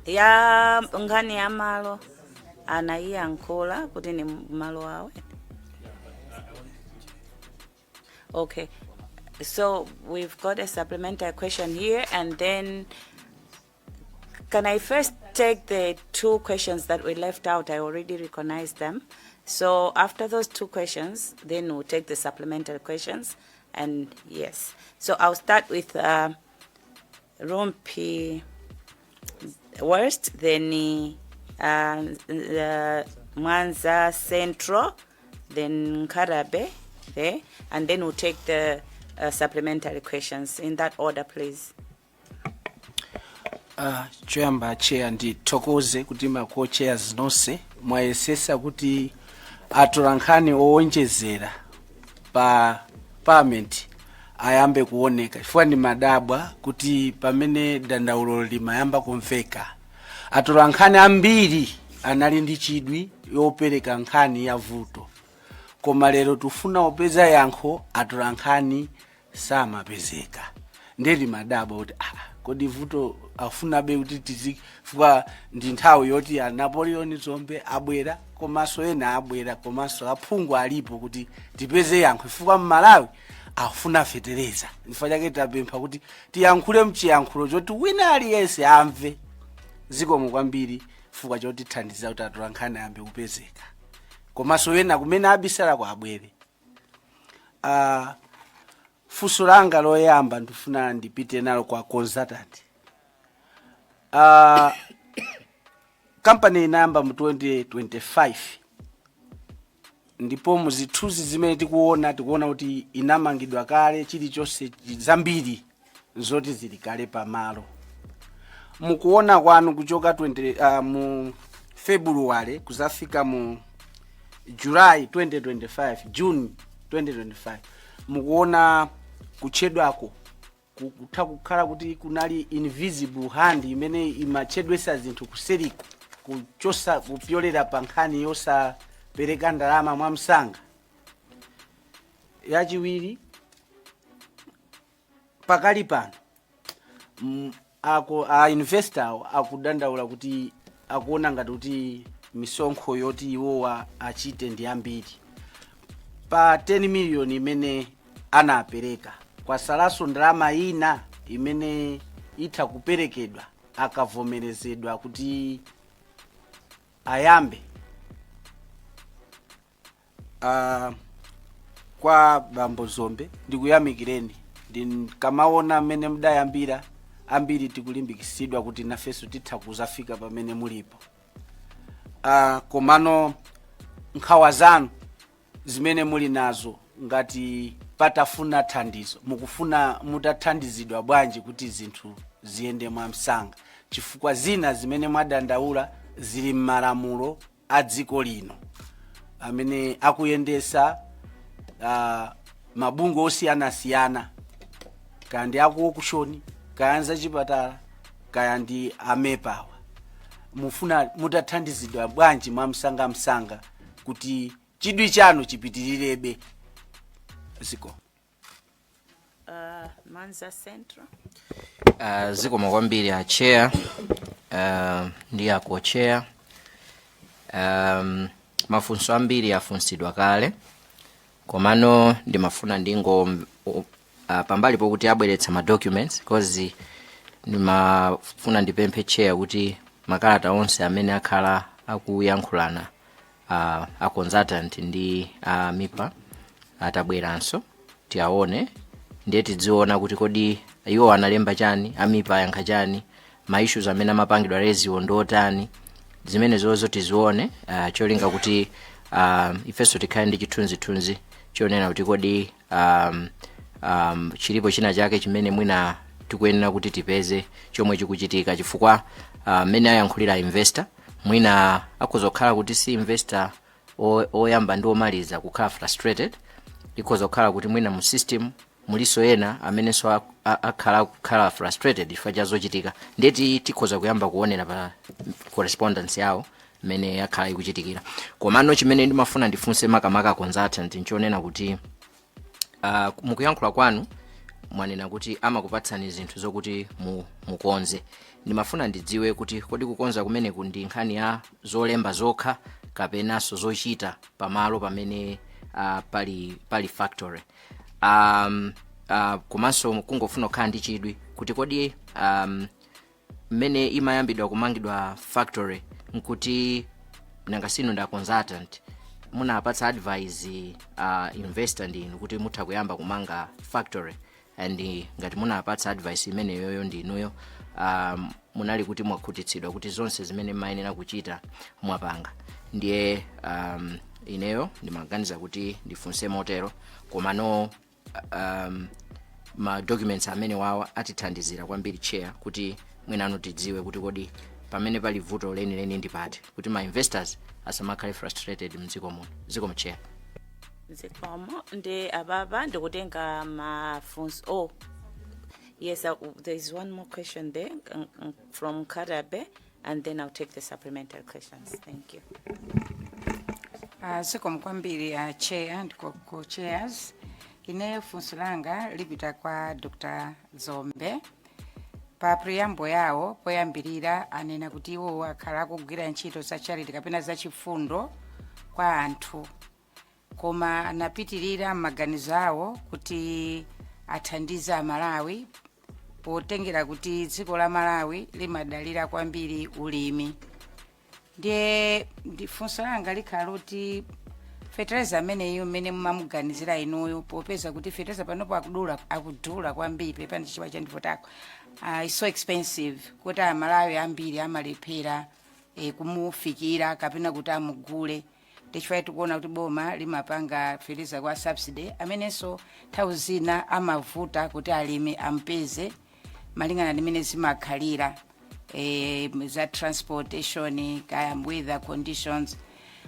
ya ngani ya malo anayiyankhula kuti ni malo awe. Okay, so we've got a supplementary question here, and then can I first take the 2 questions that were left out? I already recognized them. So after those 2 questions, then we'll take the supplementary questions, And yes, so I'll start with Rompi West, then Mwanza Central, then Karabe there, and then we'll take the supplementary questions in that order, please. Choyamba chair ndithokoze kuti ma-co-chairs nonse mwayesesa kuti atolankhani owonjezera pa parliament ayambe kuoneka, chifukwa ndi madabwa kuti pamene dandaulo limayamba kumveka atolankhani ambiri anali ndi chidwi yopereka nkhani ya vuto, koma lero tufuna opeza yankho atolankhani samapezeka. Ndeli madabwa kuti kodi vuto afuna be kuti tizifika ndi nthawi yoti Napoleon Zombe abwera, komanso ena abwera, komanso aphungu alipo kuti tipeze yankho, chifukwa m'Malawi afuna fetereza. Chifukwa chake tapempha kuti tiyankhule mchiyankhulo choti wina aliyense amve. Zikomo kwambiri chifukwa choti thandiza kuti atolankhani ayambe kupezeka, komanso ena kumene abisala kwa abwere. Funso langa loyamba ndifuna ndipite nalo kwa consultant. Company inayamba mu 2025 ndipo muzithuzi zimene tikuona kuti inamangidwa kale, chilichonse zambiri zoti zili kale pamalo. Mukuona kwanu kuchoka mu February kuzafika mu July 2025, June 2025, mukuona kuchedwako kutha kukhala kuti kunali invisible hand imene imachedwesa zinthu kuseriko, kuchosa kupyolera pa nkhani yosapereka ndalama mwamsanga. Yachiwiri, pakali pano investor akudandaula kuti akuona ngati kuti misonkho yoti iwowa achite ndi ambiri. Pa 10 million imene anapereka kwa salaso ndalama ina imene itha kuperekedwa akavomerezedwa kuti ayambe. Kwa Bambo Zombe ndikuyamikireni, kamaona mmene mudayambira ambiri tikulimbikisidwa kuti nafeso titha kuzafika pamene mulipo. Komano nkhawa zanu zimene muli nazo ngati patafuna thandizo, mukufuna mutathandizidwa bwanji kuti zinthu ziyende mwamsanga, chifukwa zina zimene mwadandaula zili m'malamulo a dziko lino amene akuyendesa mabungwe osiyanasiyana, kaya ndi aku auction, kaya nza chipatala, kaya ndi amepawa. Mufuna mutathandizidwa bwanji mwamsanga kuti chidwi chanu chipitirirebe. Ziko Mwanza Central. Zikomo kwambiri a chair ndi a co-chair. Mafunso ambiri afunsidwa kale, komano ndimafuna ndingo pambali pokuti abweretsa ma documents, because ndimafuna ndipemphe chair kuti makalata onse amene akhala akuyankhulana a consultant ndi MIPA atabweranso tiaone, ndiye tidziona kuti kodi iwo analemba chani, MIPA ayankha chani, ma issues amene amapangidwa reziwo ndotani. Zimene zozo tizione cholinga kuti ifeso tikhale ndi chithunzithunzi chonena kuti kodi chilipo china chake chimene mwina tikuyenera kuti tipeze chomwe chikuchitika, chifukwa mmene ayankhulira investor mwina akuzokhala kuti si investor oyamba ndi omaliza kukhala frustrated, ikozokhala kuti mwina mu system muliso ena amene so akhala frustrated chifukwa cha zochitika, ndeti tikhoza kuyamba kuonera pa correspondence yawo mmene akhala ikuchitikira. Komano chimene ndimafuna ndifunse makamaka consultant nchonena kuti mukuyankhula kwanu mwanena kuti amakupatsani zinthu zokuti mukonze. Ndimafuna ndidziwe kuti kodi kukonza kumene ndi nkhani ya zolemba zokha kapenanso zochita pamalo pamene pali factory. Komanso kungofuna kukhala ndi chidwi kuti kodi mmene imayambidwa kumangidwa factory nkuti nangasino nda consultant munapatsa advice investor ndinu kuti mutha kuyamba kumanga factory and ngati munapatsa advice imeneyoyo ndinuyo munali kuti mwakhutitsidwa kuti zonse zimene mayenera kuchita mwapanga ndiye ineyo ndimaganiza kuti ndifunse motero komano ma documents amene wawa atithandizira kwambiri chair kuti mwinano tidziwe kuti kodi pamene pali vuto lenileni ndipati kuti ma investors asamakhale frustrated mdziko muno zikomo chair. Zikomo ndi ababa ndikutenga mafunso. Yes, there is one more question there from Karabe, and then I'll take the supplementary questions. Thank you. Zikomo kwambiri chair ndiko chairs. Ine funso langa lipita kwa Dr. Zombe. Pa preambo yawo poyambirira anena kuti iwo akhala akugwira ntchito za charity kapena za chifundo kwa anthu. Koma anapitirira maganizo awo kuti athandiza Amalawi potengera kuti dziko la Malawi limadalira kwambiri ulimi. Ndiye funso langa likhala kuti fertilizer ameneyo mmene mumamuganizira inuyo popeza kuti fertilizer panopo akudula kwambiri pepani chichwa chandivotako. It's so expensive kuti Amalawi ambiri amalephera kumufikira kapena kuti amugule. Ndichifukwa tikuona kuti boma limapanga fertilizer kwa subsidy amenenso nthawi zina amavuta kuti alimi ampeze malingana ndi mmene zimakhalira za transportation kaya weather conditions.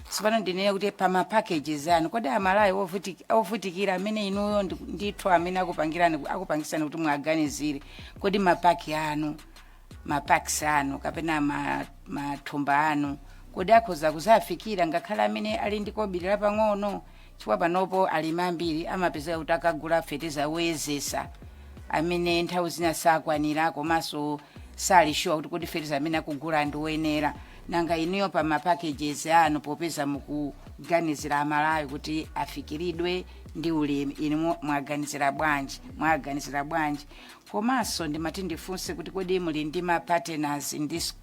Sipano ndinene kuti pama packages anu kodi Amalawi ovutikira amene inuyo ndithu amene akupangisani kuti mwaganizire kodi mapaki anu mapaks anu kapena mathumba anu kodi akhoza kuzafikira ngakhala amene ali ndikobirira pang'ono chifukwa panopo alimi ambiri amapeza kuti akagula fertilizer wezesa amene nthawi zina sakwanira komanso sali sure kuti kodi fertilizer amene akugula ndi woyenera. Nanga inuyo pa ma packages anu popeza mukuganizira Amalawi kuti afikiridwe ndi ulimi inu mwaganizira bwanji komanso ndimati ndifunse kuti kodi muli ndi ma partners in this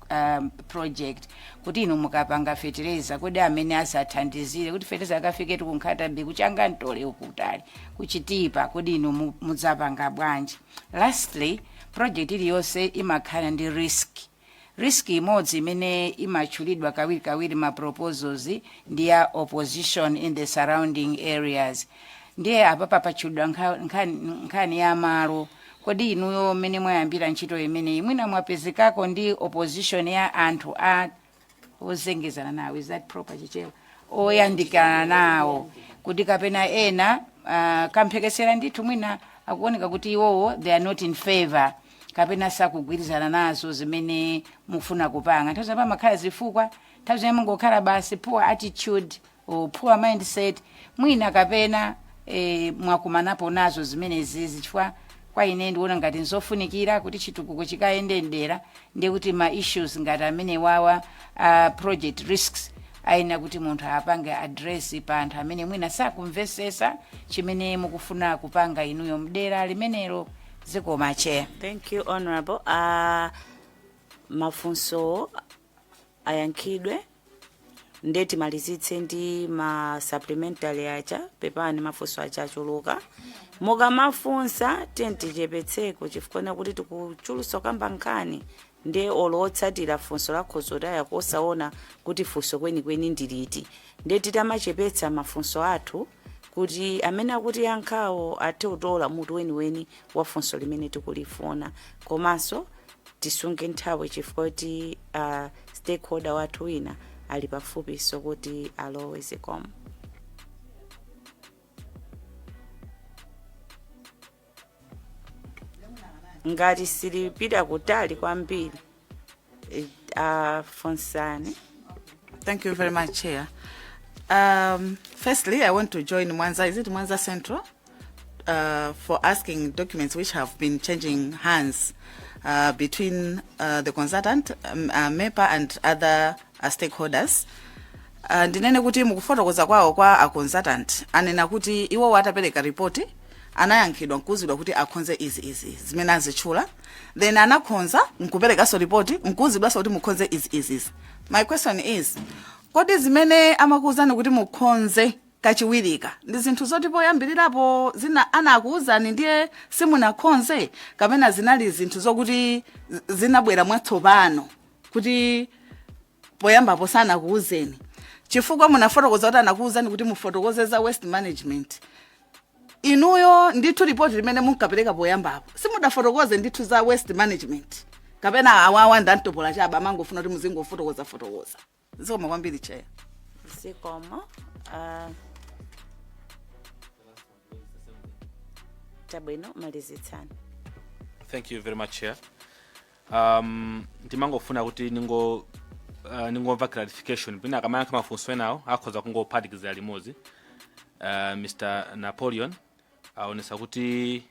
project kuti inu mukapanga fertilizer kodi amene asathandizire kuti fertilizer akafike kunkhata bi kuchanga ntole ukutali kuchitipa kodi inu mudzapanga bwanji. Lastly, project iliyonse imakhala ndi risk imodzi imene imachulidwa kawiri ma proposals ndiya opposition in the surrounding areas. Ndiye apapa pachulidwa nkhani ya malo kodi inuyo mmene mwayambira ntchito imene mwina mwapezekako ndi opposition ya anthu ozengezana nawo, is that proper chichewa, oyandikana nawo kuti kapena ena kamphekesera ndithu mwina akuoneka kuti iwowo they are not in favor kapena sakugwirizana nazo zimene mufuna kupanga. Nthawi zina pamakhala zifukwa, nthawi zina mungokhala basi poor attitude or poor mindset mwina kapena mwakumanapo nazo zimene zizi chifukwa kwa ine ndiona ngati nzofunikira kuti chitukuko chikayendendera ndiye kuti ma issues ngati amene wawa project risks aina kuti munthu apange address pa anthu amene mwina sakumvesesa chimene mukufuna kupanga inuyo mdera limenelo. Zikomo chair. Thank you, Honorable. Mafunso ayankhidwe ndeti malizitse ndi ma supplementary acha pepani mafunso acha achuluka moga mafunsa tentichepetseko chifukwa kuti tikuchulusa kamba nkhani nde olotsatira funso lakhozo daya kosaona kuti funso kweni ndiliti ndeti tamachepetsa mafunso athu kuti amene akuti yankhawo athe utola mutu weni wa funso limene tikulifuna komanso tisunge nthawi chifukwa kuti stakeholder wathu wina ali pafupi so kuti alowe. Zikomo. Ngati silipita kutali kwambiri Fonsani. Thank you very much, Chair. Firstly, I want to join Mwanza, is it Mwanza Central, for asking documents which have been changing hands between the consultant, MEPA and other stakeholders. Ndinene kuti mukufotokoza kwawo kwa a consultant anena kuti iwo watapereka report anayankhidwa nkuzidwa kuti akhonze izi zimene azitchula then anakhonza nkupereka so report nkuzidwa so kuti mukhonze izi. My question is kodi zimene amakuwuzani kuti mukhonze kachiwirika ndi zinthu zoti poyambirirapo zina anakuwuzani ndiye simunakhonze kapena zinali zinthu zokuti zinabwera mwatsopano kuti poyambapo sanakuwuzeni chifukwa munafotokoza kuti anakuwuzani kuti mufotokoze za waste management inuyo ndithu ripoti limene munkapereka poyambapo simudafotokoze ndithu za waste management kapena awawa ndantopola chaba amangofuna kuti muzingofotokoza zikoma kwambiri cheya zikoma tabwino malizitsani. Thank you very much, Chair. Ndimangofuna kuti ningomva clarification pina kama mafunso enawo akhoza kungophatikiza limodzi. Mr. Napoleon aonesa kuti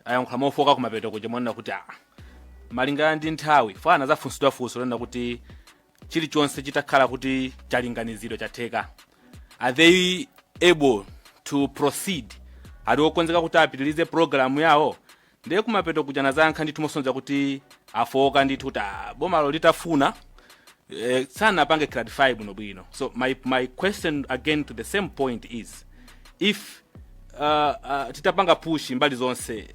ayankhala mofoka kumapeto kuja mwana kuti malingana ndi nthawi fana zafunsidwa funso lenda kuti chilichonse chitakhala kuti chalinganiziro chatheka. Are they able to proceed? Ali okonzeka kuti apitilize program yawo ndiye kumapeto kuja nazankha ndithu mosonza kuti afoka ndithu kuti bomalo litafuna sana apange clarify bwino. So my question again to the same point is, if titapanga push mbali zonse,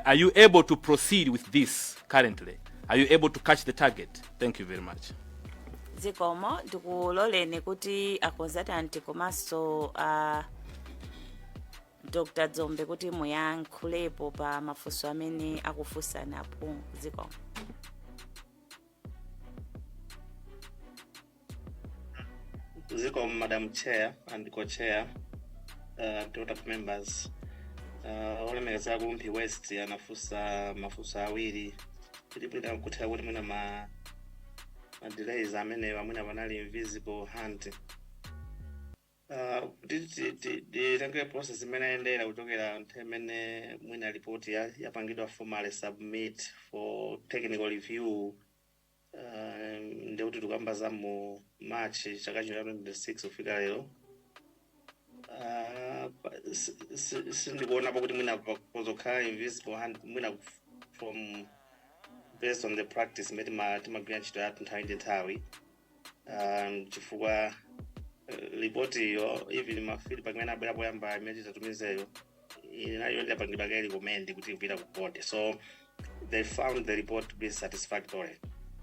are you able to proceed with this currently? Are you able to catch the target? Thank you very much. Zikomo ndikuloleni kuti akonzatante komanso Dr. Dzombe kuti muyankhulepo pa mafunso amene akufunsana apo. Zikomo. Zikomo, Madam Chair and Co-Chair, Dr. members. Olemekeza kumpi West anafusa mafusa awiri tilipita kuthera kuti mwina ma delays amene amene banali invisible hand. Titenge process imene endera kuchokera nthemene mwina report yapangidwa formally submit for technical review. Ndio kuti tukambaza mu March chaka cha 2026 kufika lero. Sindikuona pa kuti mwina kuzokhala invisible hand mwina from based on the practice made timagwira ntchito yathu nthawi ndi nthawi. Chifukwa report yo even ma feedback mena abwera poyamba imene tatumizeyo inayo yapangidwa kale recommend kuti kupita ku board. So they found the report to be satisfactory.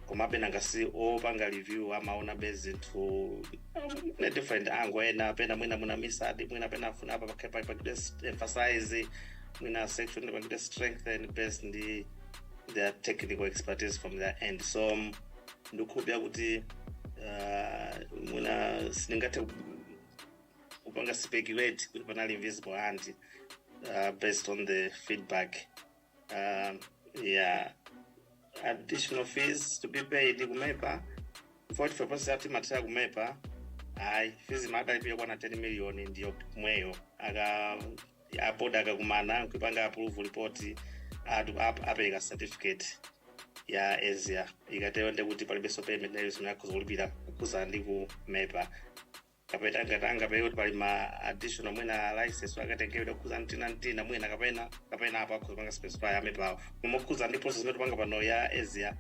Komabe nangasi opanga review amaona based to a different angle ena pena mwina misadi mwina pena funa apa pa emphasize mwina section pa strengthen based on their technical expertise from their end. So ndikubya kuti mwina siningate upanga speculate kuti panali invisible hand based on the feedback. Additional fees to be paid kumepa 44% ati mataya kumepa fees madalipia kwa na 10 million ndio kumweyo board akakumana kupanga approve report apeleka certificate ya Asia ikatewende kuti palibeso payment nayo zinakozolipira kuza ndi kumepa kapeta ngatanga pale kuti pali ma additional mwina license wakatengewe kuza ntina mwina kapena apa kupanga specify amepa kumokuza ndi process imene tupanga pano ya Asia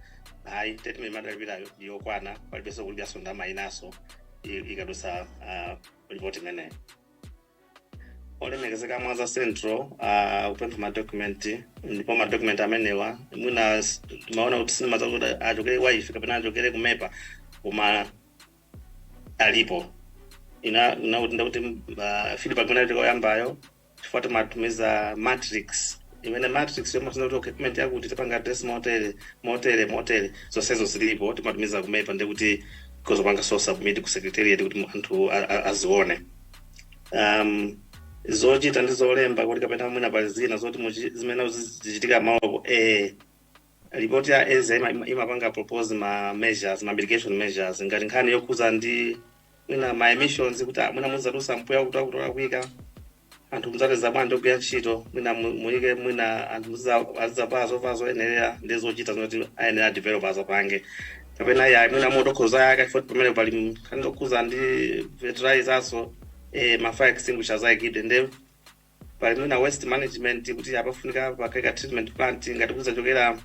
statement madalipira yokwana palibeso kulipira sonda mainaso ikadosa report imene olemekezeka mwaza central upempha ma document ndipo ma document amenewa mwina tumaona kuti sinema zakuti achokere wifi kapena achokere kumepa koma alipo kuti feedback mene yambayo chifukwa timatumiza matrix imene matrix yomwe kuti document yakuti tipanga address motere zonsezo zilipo timatumiza kumepa ndi kuti kozopanga so submit ku secretariat kuti anthu azione. Zochita ndizolemba kuti kapena mwina pali zina zoti zimene zichitika maoko report ya Asia imapanga propose ma measures ma mitigation measures ngati nkhani yokuza ndi mwina ma emissions kuti mwina muzalusa mpuya kuti akuika anthu muzateza bwanji ogwira ntchito mwina muyike mwina anthu azapazo enera ndi zochita zinoti ayenera developers apange kapena ya mwina motokhoza yake chifukwa pamene pali nkhani yokuza ndi fertilizerso ma fire extinguishers ayikidwe ndi pali mwina waste management kuti apafunika pakaika treatment plant ngati kuzachokera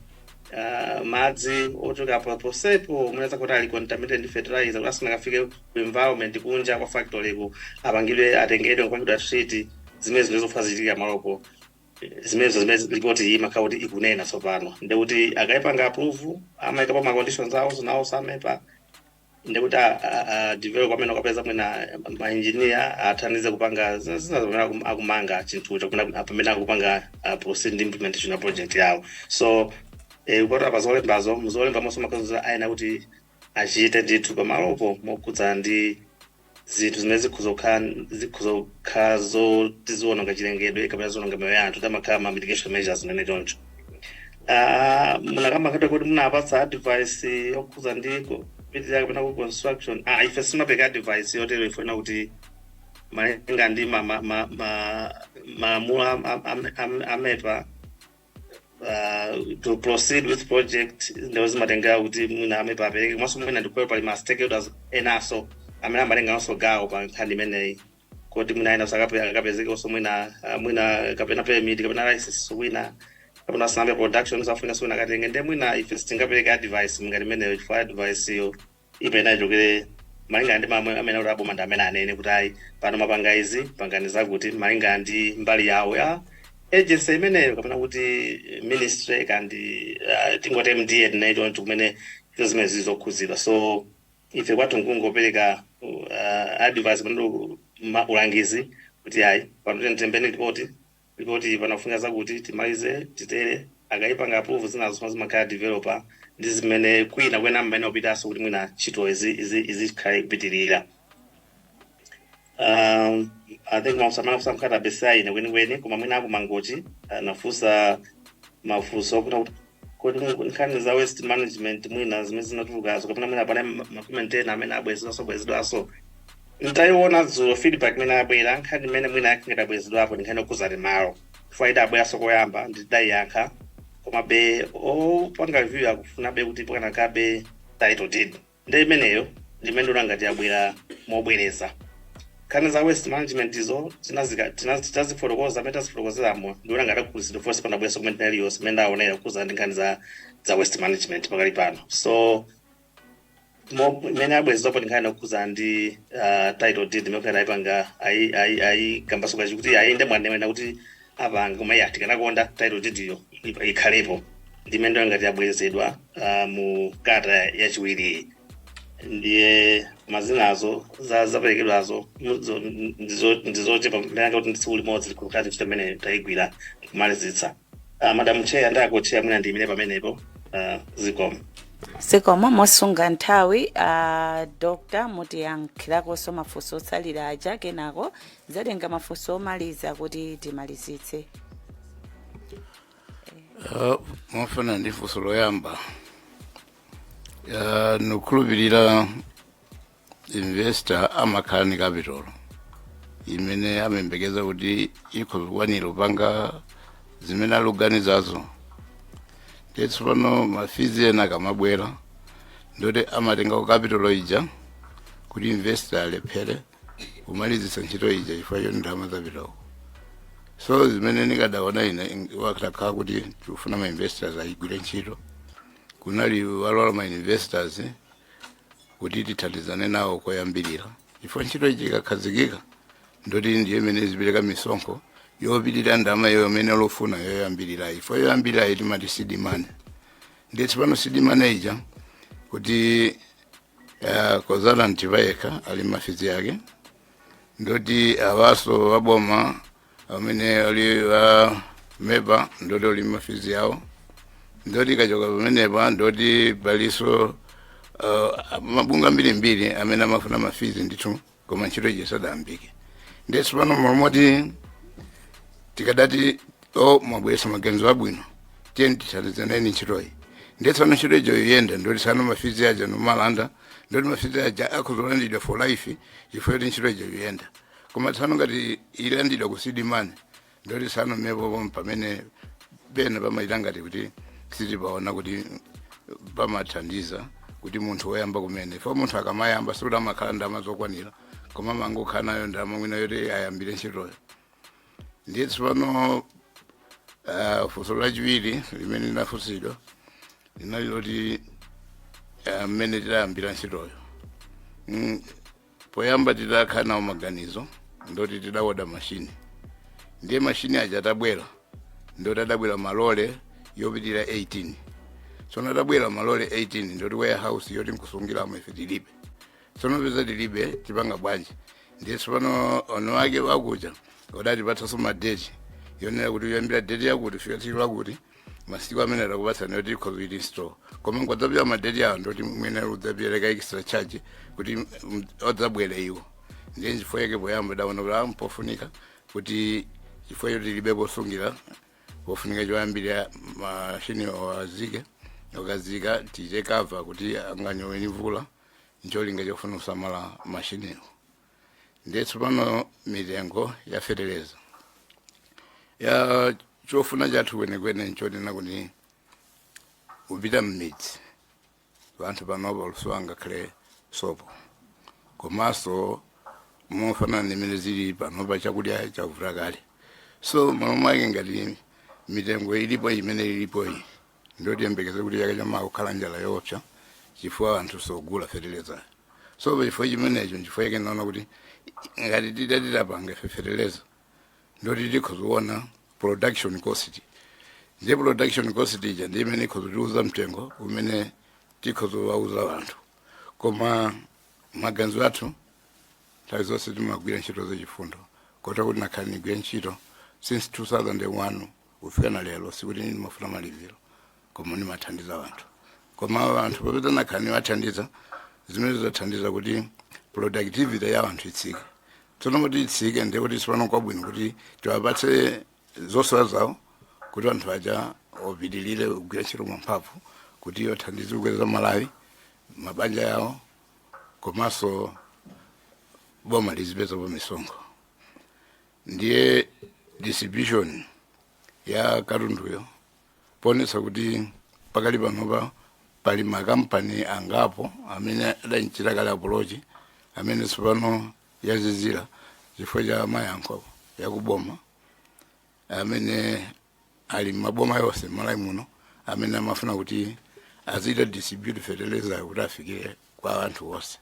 madzi ochoka posepo munaweza kuti ali contaminated ndi fertilizer kuti asanafike ku environment kunja kwa factory ku apangidwe atengedwe kupangidwa treat zimene zinozofa zichitika malopo zimene ripoti iyi makhala kuti ikunena tsopano ndekuti akayipanga approve amayikapo ma conditions awo zinawo samepa ndekuti develop amene akapeza mwina ma engineer athandize kupanga zinazomera akumanga chinthucho pamene akupanga proceed ndi implementation ya project yawo. So kupota pazolembazo muzolemba monso makazuza ayina kuti achite ndithu pamalopo mokhudzana ndi zinthu zimene zikhuzokhala zotiziona ngachilengedwe kapena zononga moyo ya anthu tamakhala ma mitigation measures nene choncho. Munakamaka kuti munapatsa advice yokhudza ndiko pitirira kapena ku construction ife simapeka advice yotero ifuna kuti malinga ndi malamulo amepa to proceed with project ndo zimatenga kuti mwina amepa apereke komanso mwina ndikupewa pali ma stakeholders enaso amene amatenga nonso gawo pa nkhani imeneyi kuti mwina ena akapezeke onso mwina kapena permit kapena license wina kapena sanambe production zafuna sona katenge nde mwina ife sitingapereka advice ngati imeneyo chifukwa advice yo ipena ichokere malinga ndi mamwe amene kuti aboma ndi amene anene kuti ayi pano mapanga izi panganiza kuti malinga ndi mbali yawo ya agency imeneyo kapena kuti ministry kandi tingote MDA nayo kumene izo zimene zizokhuzidwa. So ife kwathu nkungopereka advice pano ulangizi kuti ayi pano tembeni ripoti panafunga zakuti timalize titere akayipanga approve zinazo zimakhala developer ndi zimene kwina kwena mmene opitaso kuti mwina ntchito izikhale kupitirira. I think mausamkhala besai ine kwenikweni koma mwina akumangochi nafusa mafuso kuti nkhani za waste management mwina zimene zinatulukazo kapena mwina pane makumentena amene abwezedwaso ntayiona dzulo feedback imene abwera nkhani imene mwina yakingati abwezedwapo ndi nkhani yokhuzati malo faida abweraso koyamba ndidayiyankha koma be opanga review akufuna be kuti pakanakabe title deed ndi imeneyo ndimene ulangati abwera mobwereza. Nkhani za waste management izo tinazifotokoza amene tazifotokozeramo ndi ulangati akukhuzidwa fonse panabwereso kumene tinaliyonse imene ndaonera kukhuzana ndi nkhani za waste management pakali pano. So imene abwerezapo ndi nkhani yokhuzana ndi title deed imene kuti ayipanga ayikambaso kachikuti ayinde mwanena kuti apanga koma iye tikanakonda title deed iyo ikhalepo ndimene ndolangati abwerezedwa mu kata yachiwiri ndiye mazinazo zaperekedwazo ndizochepa ndilanga kuti ndisiku limodzi likukati ntchito imene tayigwira kumalizitsa. Madam Chair ndakocheya mwina ndiyimire pamenepo zikomo mosunga nthawi Dr. mutiyankhirakonso mafunso otsalira aja kenako zatenga mafunso omaliza kuti timalizitse. Mwafuna ndi funso loyamba nukhulupirira investor amakhala ni capital imene amembekeza kuti ikuzikwanira upanga zimene aluganizazo ndetso pano mafizi ena akamabwera ndoti amatenga ku capital ija kuti investor alephere kumalizitsa ntchito ija chifukwa choti ndalama zapitako. So zimene nikadaona ine wakakhala kuti tikufuna ma investors ayigwire ntchito kunali walwala ma investors kuti tithandizane nawo koyambirira chifukwa ntchito iji ikakhazikika ndoti ndiye imene zipereka misonkho yopitirira ndalama iyo imene lofuna yoyambirira ifo yoyambirira timati seed money. Ndetso pano seed money ija kuti kozala ntivayeka ali mafizi yake ndoti awaso waboma amene ali meba ndoti ali mafizi yawo ndoti kachoka pamenepa ndoti baliso mabunga mbirimbiri amene amafuna mafizi ndithu koma ntchito iji sadayambike. Ndetso pano momoti tikadati mwabweresa maganizo abwino tiyeni tithandizaneni ntchitoyi ndetso pano ntchito ijo yoyenda ndoti sano mafizi aja nomalanda ndoti mafizi aja akhuzolandidwa for life chifukwa kuti ntchito ijo yoyenda koma tsano ngati ilandidwa ku seed money ndoti sano mepo pamene bena pamayita ngati kuti sitipaona kuti pamathandiza kuti munthu woyamba kumene fo munthu akamayamba sikuti amakhala ndalama zokwanira koma mangokhala nayo ndalama mwina yoti ayambire ntchitoyo. Ndetso pano funso lachiwiri limene linafunsidwa linaliloti mmene tidayambira ntchitoyo. Poyamba tidakhala nawo maganizo ndoti tidawoda mashini, ndiye mashini aja atabwera ndoti adabwera malole yopitira 18. Tsono adabwera malole 18 ndoti warehouse yoti nkusungiramo ife tilibe. Tsono peza tilibe tipanga bwanji, ndiye tsopano ono wake wakuja odatipatsanso madeti yonera kuti yoyambira deti yakuti fika tsiku lakuti masiku amene atakupatsa yoti ikhoza store. Koma ngwadzapita madeti awo ndoti mwene udzapereka extra charge kuti odzabwere iwo. Ndiye nchifukwa yake poyamba daona kuti mpofunika kuti chifukwa yoti tilibe posungira, pofunika choyambira mashini wazike okazika tite cover kuti anganyowe ni mvula, ncholinga chofuna kusamala mashiniwo. Ndiye tsopano mitengo ya fertilizer ya chofuna chathu kwenekwene nchonena kuti upita mmidzi vanthu panopa luso angakhale sopo, komanso mofanana nimene zili panopa chakudya chavuta kale. So malo mwake ngati mitengo ilipo imene ilipo iyi ndoti yembekeze kuti chaka chamawa kukhala njala yoopsa chifukwa anthu sogula fertilizer. So chifukwa chimenecho nchifukwa yake naona kuti ngati tidapanga fertilizer ndoti tikhoziona production cost. Ndiye production cost ija ndiye imene ikhoziuza mtengo umene tikhozowauza wanthu. Koma maganizo athu nthawi zonse timagwira ntchito zachifundo, kota kuti nakhale nigwira ntchito since 2001 kufika na lero, sikuti ndimafuna malipiro koma ndimathandiza wanthu. Koma wanthu popeza nakhale wathandiza zimene zathandiza kuti productivity ya wanthu itsike. Tsono kuti itsike ndiye kuti tsopano kwabwino kuti tiwapatse zosowa zawo kuti anthu aja opitilire kugwira ntchito mwamphamvu kuti yothandiza kukweza malawi mabanja yawo, komanso boma lizipezapo misonkho. Ndiye distribution ya katunduyo ponesa kuti pakali panopa pali makampani angapo amene adanchita kale approach amene tsopano yazizira chifukwa cha mayankho yakuboma amene ali maboma yonse malawi muno amene amafuna kuti azita distribute fertilizer kuti afike kwa anthu onse.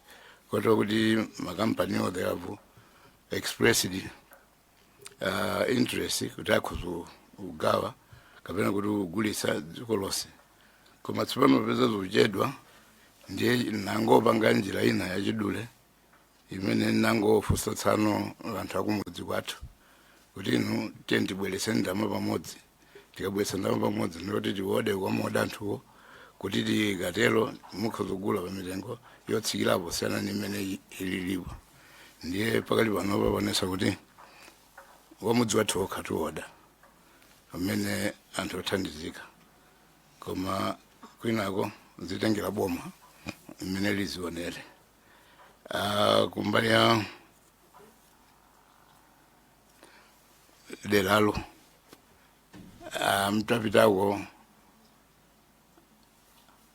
Kotero kuti makampani they have expressed interest kuti akhoza kugawa kapena kuti kugulitsa dziko lonse. Koma tsopano popeza zikuchedwa ndiye nangopanga njira ina yachidule imene nangofunsa tsano anthu akumudzi kwathu kuti inu tibweretse ndalama pamodzi. Tikabweretsa ndalama pamodzi ndoti tiwode kwa moda anthuwo kuti tikatero mukhoza kugula pa mitengo yotsikirapo siyana nimene ililipo. Ndiye pakali panopa ponesa kuti wamudzi wathu okha tiwoda pamene anthu othandizika, koma kwinako zitengera boma imene lizionere. Kumbali ya deralo mtapitako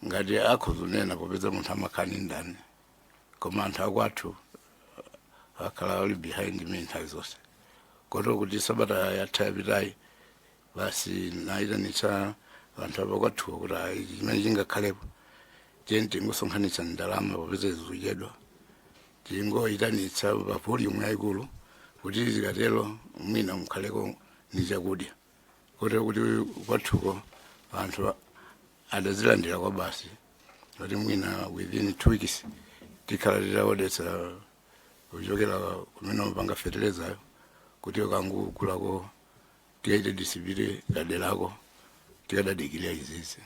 ngati akhozunena popeza munthu amakhani ndani, koma anthu akwathu akhala ali behind me nthawi zonse. Kotero kuti sabata yatha yapitayi basi nayitanitsa anthu apakwathuwa kuti chimene chingakhalepo tiye tingosonkhanitsa ndalama popeza zikuchedwa, tingoyitanitsa pa volume yayikulu kuti zikatero mwina mukhaleko ni chakudya. Kotero kuti kwathuko anthu adazilandira kwa basi kuti mwina within 2 weeks tikhala titawodetsa kuchokera kumene mapanga fertilizer kuti kangu kulako tiyaite distribute kadelako tikadadikira izizi.